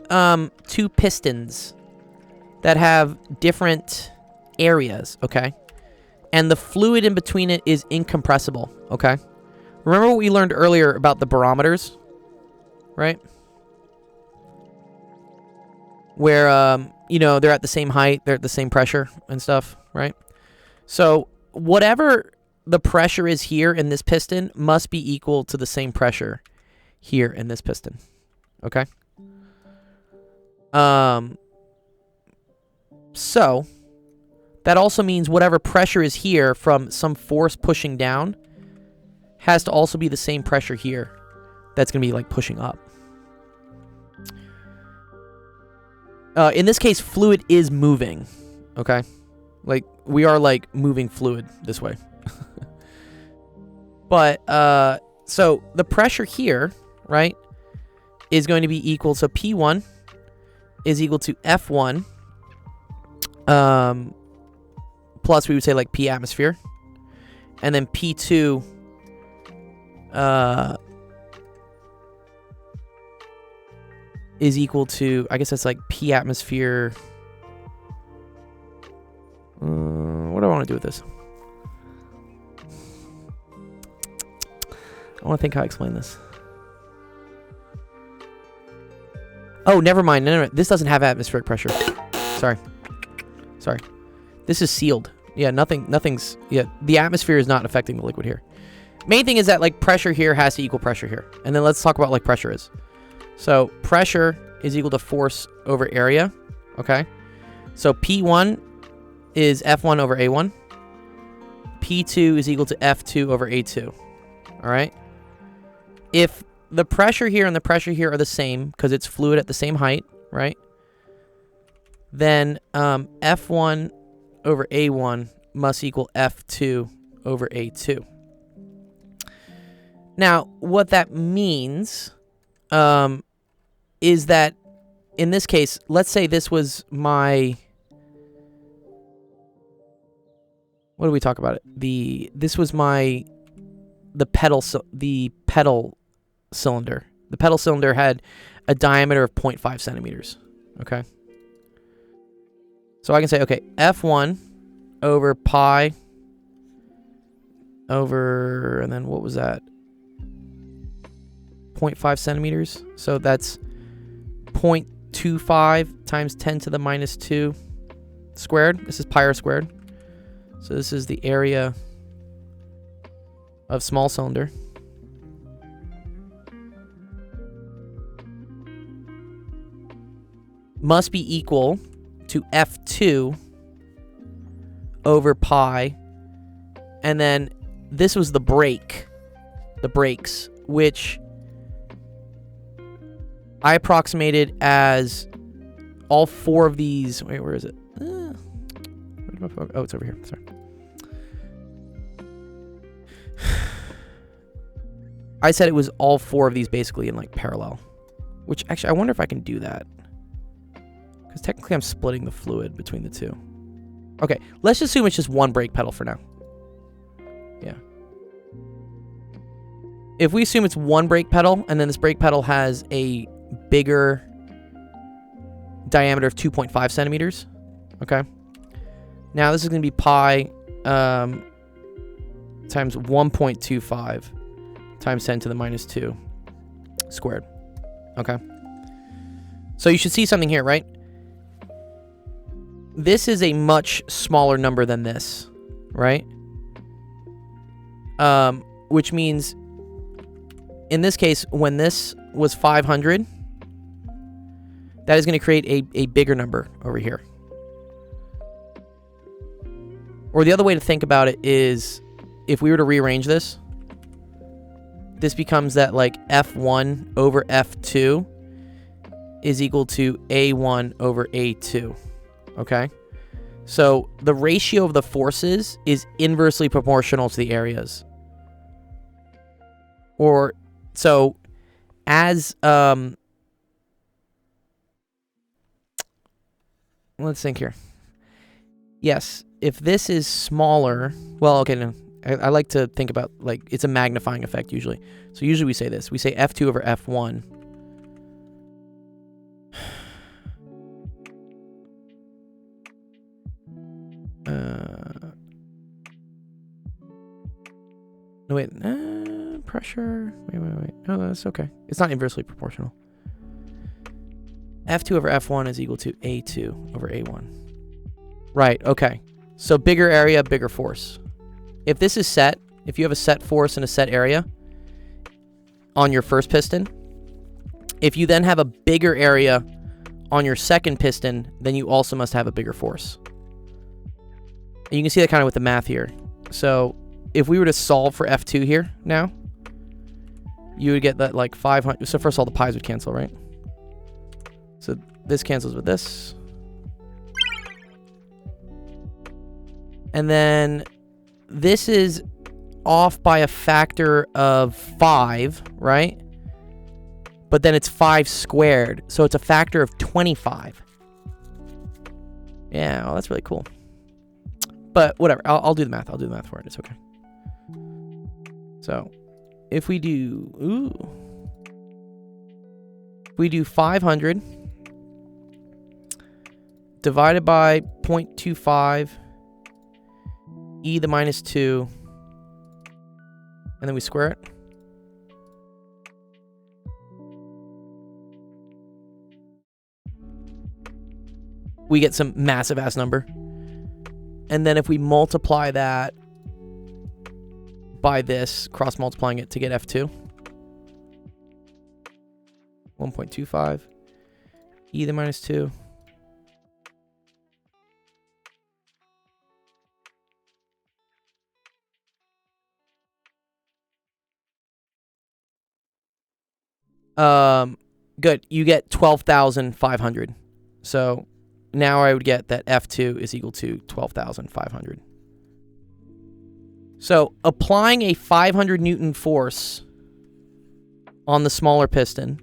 two pistons that have different areas, okay, and the fluid in between it is incompressible, okay? Remember what we learned earlier about the barometers, right? Where, you know, they're at the same height, they're at the same pressure and stuff, right? So, whatever the pressure is here in this piston must be equal to the same pressure here in this piston, okay? So, that also means whatever pressure is here from some force pushing down has to also be the same pressure here that's going to be, like, pushing up. In this case, fluid is moving, okay? Like, we are, like, moving fluid this way. But, so, the pressure here, right, is going to be equal, so P1 is equal to F1, plus we would say, like, P atmosphere, and then P2, is equal to, I guess that's like P atmosphere. What do I want to do with this? I want to think how I explain this. Oh, never mind. No. This doesn't have atmospheric pressure. Sorry. This is sealed. Yeah, nothing's... Yeah, the atmosphere is not affecting the liquid here. Main thing is that, like, pressure here has to equal pressure here. And then let's talk about, like, pressure is. So, pressure is equal to force over area. Okay? So, P1 is F1 over A1. P2 is equal to F2 over A2. Alright? If the pressure here and the pressure here are the same, because it's fluid at the same height, right? Then F1 over A1 must equal F2 over A2. Now, what that means is that in this case, let's say this was my... What do we talk about it? This was my... The pedal cylinder. The pedal cylinder had a diameter of 0.5 centimeters. Okay? So I can say, okay, F1 over pi over, and then what was that? 0.5 centimeters. So that's 0.25 times 10 to the minus 2 squared. This is pi r squared. So this is the area of small cylinder. Must be equal to F2 over pi. And then this was the brake. The brakes, which I approximated as all four of these. Wait, where is it? Oh, it's over here. Sorry. I said it was all four of these basically in like parallel. Which actually, I wonder if I can do that. Because technically I'm splitting the fluid between the two. Okay, let's just assume it's just one brake pedal for now. Yeah. If we assume it's one brake pedal, and then this brake pedal has a bigger diameter of 2.5 centimeters. Okay. Now this is going to be pi times 1.25 times 10 to the minus 2 squared. Okay. So you should see something here, right? This is a much smaller number than this, right? Which means, in this case, when this was 500, that is going to create a bigger number over here. Or the other way to think about it is, if we were to rearrange this, this becomes that like F1 over F2 is equal to A1 over A2. Okay? So the ratio of the forces is inversely proportional to the areas. Or, so as, let's think here. Yes, if this is smaller, well, okay, no. I like to think about, like, it's a magnifying effect usually. So usually we say this. We say F2 over F1. No, wait. Pressure. Wait. No, that's okay. It's not inversely proportional. F2 over F1 is equal to A2 over A1. Right, okay. So bigger area, bigger force. If this is set, if you have a set force and a set area on your first piston, if you then have a bigger area on your second piston, then you also must have a bigger force. And you can see that kind of with the math here. So if we were to solve for F2 here now, you would get that like 500. So first of all, the pi's would cancel, right? So this cancels with this. And then this is off by a factor of 5, right? But then it's 5 squared. So it's a factor of 25. Yeah, well, that's really cool. But whatever. I'll do the math. I'll do the math for it. It's okay. So if we do... we do 500 divided by 0.25 e to the minus 2, and then we square it. We get some massive ass number. And then if we multiply that by this, cross multiplying it to get F2, 1.25 e to the minus 2. Good. You get 12,500. So now I would get that F2 is equal to 12,500. So applying a 500 Newton force on the smaller piston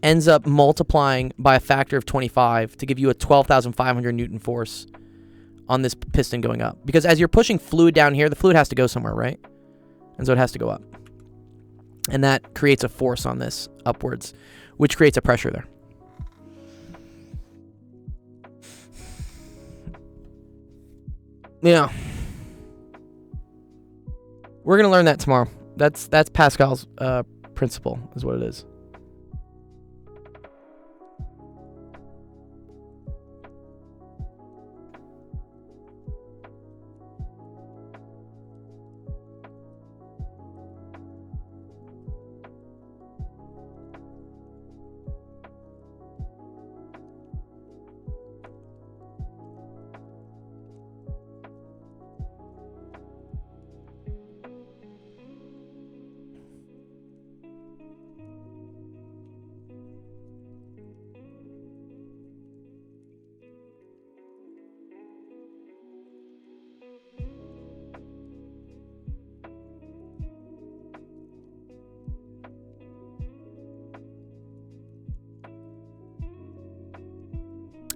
ends up multiplying by a factor of 25 to give you a 12,500 Newton force on this piston going up. Because as you're pushing fluid down here, the fluid has to go somewhere, right? And so it has to go up. And that creates a force on this upwards, which creates a pressure there. Yeah. We're going to learn that tomorrow. That's Pascal's principle, is what it is.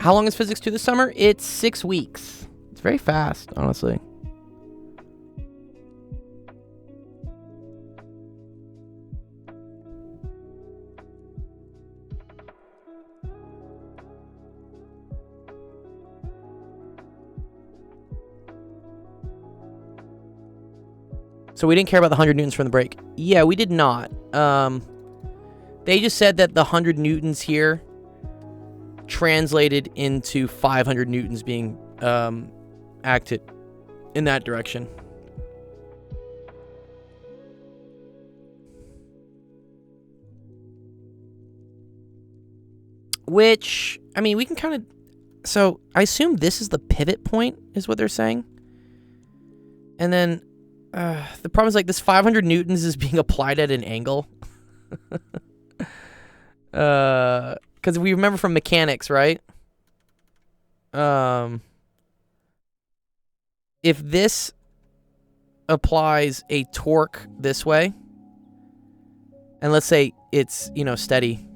How long is Physics 2 this summer? It's 6 weeks. It's very fast, honestly. So we didn't care about the 100 newtons from the break. Yeah, we did not. They just said that the 100 newtons here translated into 500 newtons being acted in that direction. Which, I mean, we can kind of... So, I assume this is the pivot point, is what they're saying. And then The problem is like this 500 newtons is being applied at an angle. Because we remember from mechanics, right? If this applies a torque this way, and let's say it's, you know, steady,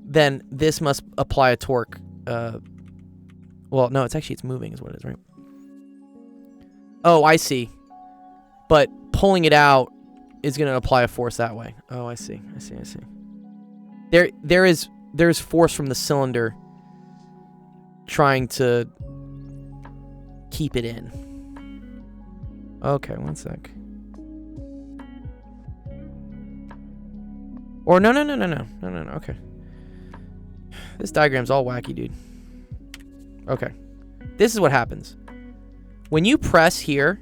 then this must apply a torque. Well, no, it's moving is what it is, right? Oh, I see. But pulling it out is going to apply a force that way. Oh, I see. There's force from the cylinder trying to keep it in. Okay, one sec. Or no. Okay. This diagram's all wacky, dude. Okay. This is what happens. When you press here,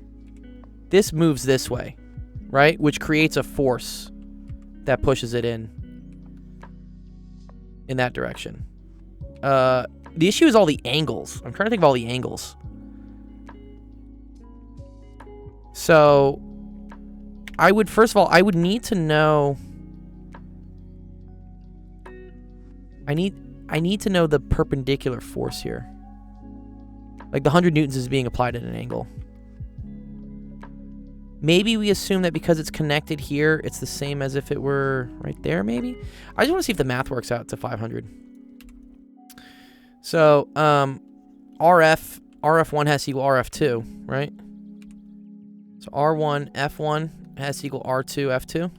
this moves this way, right? Which creates a force that pushes it in that direction. The issue is all the angles. I'm trying to think of all the angles. So, first of all, I would need to know. I need to know the perpendicular force here. Like the 100 newtons is being applied at an angle. Maybe we assume that because it's connected here, it's the same as if it were right there, maybe? I just want to see if the math works out to 500. So, RF1 has to equal RF2, right? So R1, F1 has to equal R2, F2.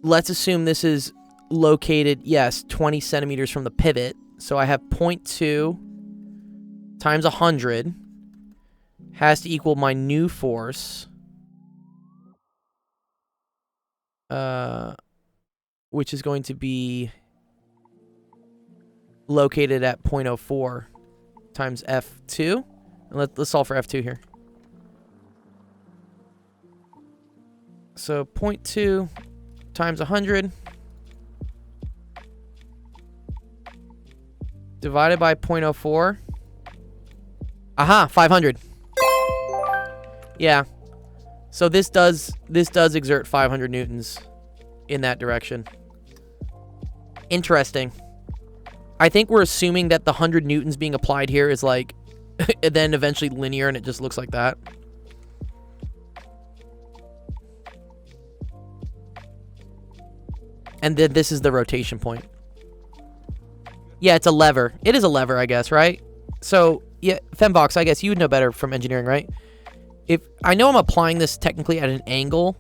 Let's assume this is located, yes, 20 centimeters from the pivot. So I have 0.2 times 100 has to equal my new force, which is going to be located at 0.04 times F2. And let's solve for F2 here. So 0.2 times 100 divided by 0.04. Aha, 500. Yeah. So this does exert 500 newtons in that direction. Interesting. I think we're assuming that the 100 newtons being applied here is like then eventually linear and it just looks like that. And then this is the rotation point. Yeah, it's a lever. It is a lever, I guess, right? So, yeah, Fembox, I guess you would know better from engineering, right? If I know I'm applying this technically at an angle,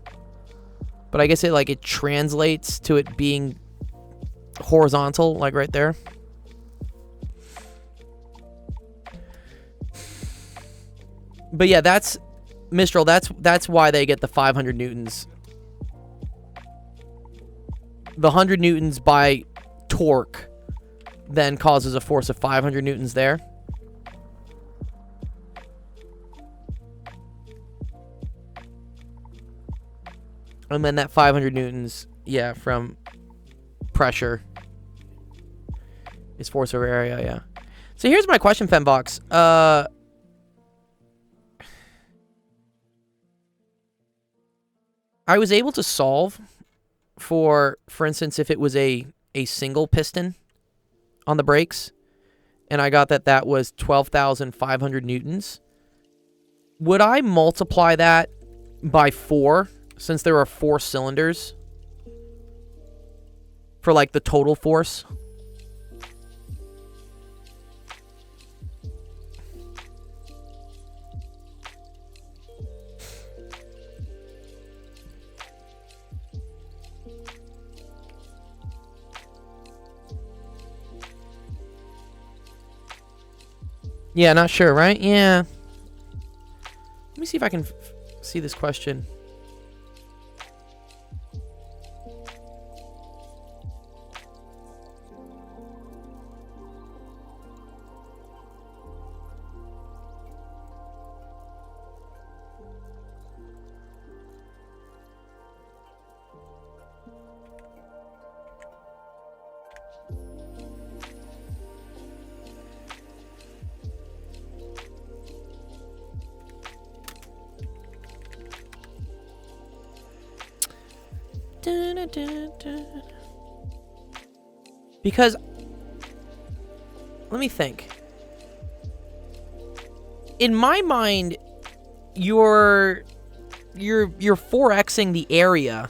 but I guess it translates to it being horizontal, like right there. But yeah, that's Mistral. That's why they get the 500 newtons. The 100 newtons by torque then causes a force of 500 newtons there. And then that 500 newtons, yeah, from pressure is force over area, yeah. So here's my question, Fembox. I was able to solve for instance, if it was a single piston on the brakes, and I got that was 12,500 newtons. Would I multiply that by 4, since there are 4 cylinders, for like the total force? Yeah, not sure, right? Yeah. Let me see if I can see this question. Because let me think. In my mind, you're 4xing the area.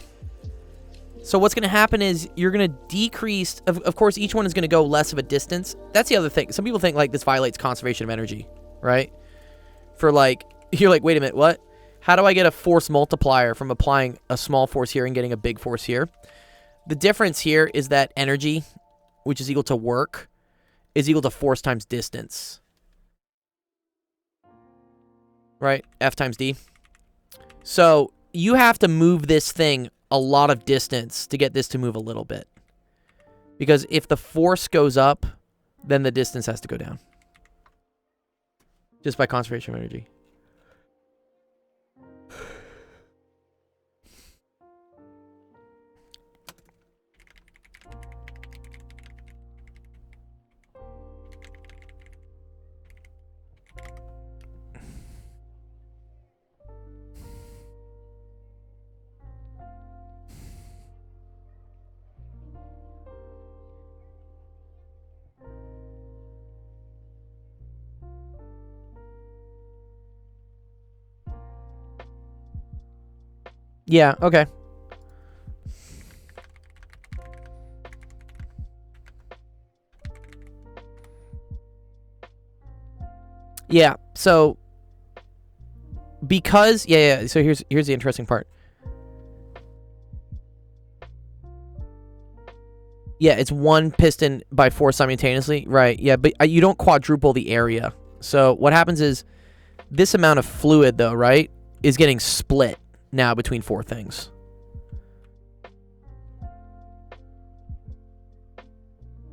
So what's going to happen is you're going to decrease. Of course, each one is going to go less of a distance. That's the other thing. Some people think like this violates conservation of energy, right? For like, you're like, wait a minute, what? How do I get a force multiplier from applying a small force here and getting a big force here? The difference here is that energy, which is equal to work, is equal to force times distance. Right? F times D. So you have to move this thing a lot of distance to get this to move a little bit. Because if the force goes up, then the distance has to go down. Just by conservation of energy. Yeah, okay. Yeah, so because so here's the interesting part. Yeah, it's one piston by force simultaneously, right? Yeah, but you don't quadruple the area. So what happens is this amount of fluid though, right, is getting split now between four things.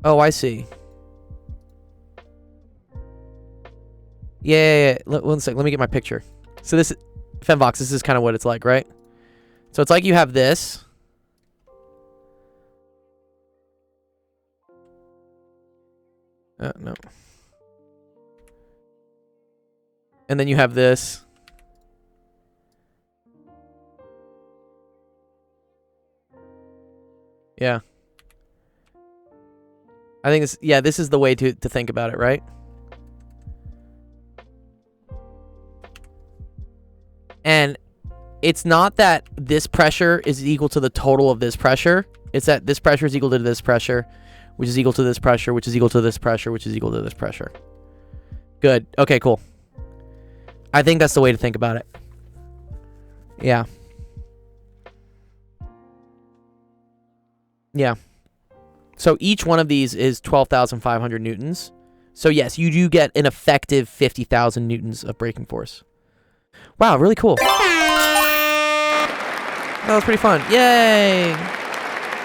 Oh, I see. Yeah. One sec. Let me get my picture. So this, Femvox, this is kind of what it's like, right? So it's like you have this. No. And then you have this. Yeah. I think this is the way to think about it, right? And it's not that this pressure is equal to the total of this pressure. It's that this pressure is equal to this pressure, which is equal to this pressure, which is equal to this pressure, which is equal to this pressure. Good. Okay, cool. I think that's the way to think about it. Yeah. Yeah. So each one of these is 12,500 newtons. So yes, you do get an effective 50,000 newtons of braking force. Wow, really cool. That was pretty fun. Yay!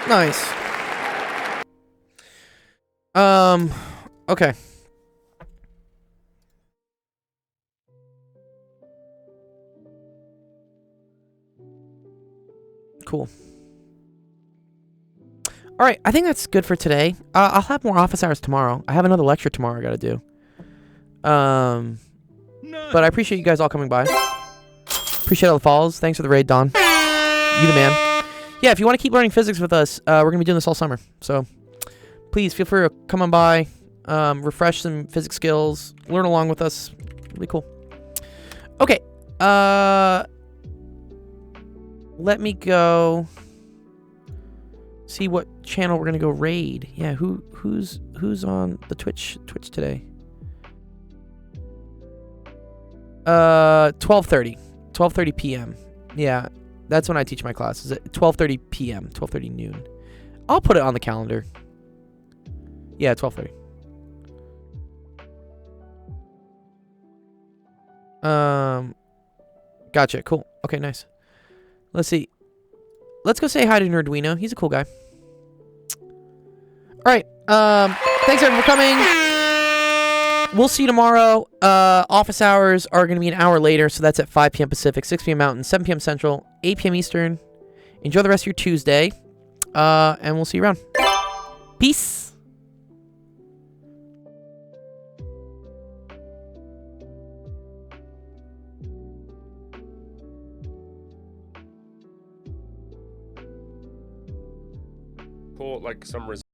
Nice. Okay. Cool. All right, I think that's good for today. I'll have more office hours tomorrow. I have another lecture tomorrow I gotta do. But I appreciate you guys all coming by. Appreciate all the follows. Thanks for the raid, Don. You the man. Yeah, if you want to keep learning physics with us, we're gonna be doing this all summer. So please feel free to come on by, refresh some physics skills, learn along with us. Really cool. Okay. Let me go see what channel we're gonna go raid. Yeah, who's on the Twitch today? 12:30 p.m. Yeah, that's when I teach my classes at 12:30 p.m. 12:30 noon. I'll put it on the calendar. Yeah, 12:30. Gotcha. Cool. Okay, nice. Let's see. Let's go say hi to Nerduino. He's a cool guy. All right. Thanks everyone for coming. We'll see you tomorrow. Office hours are going to be an hour later, so that's at 5 p.m. Pacific, 6 p.m. Mountain, 7 p.m. Central, 8 p.m. Eastern. Enjoy the rest of your Tuesday, and we'll see you around. Peace. like some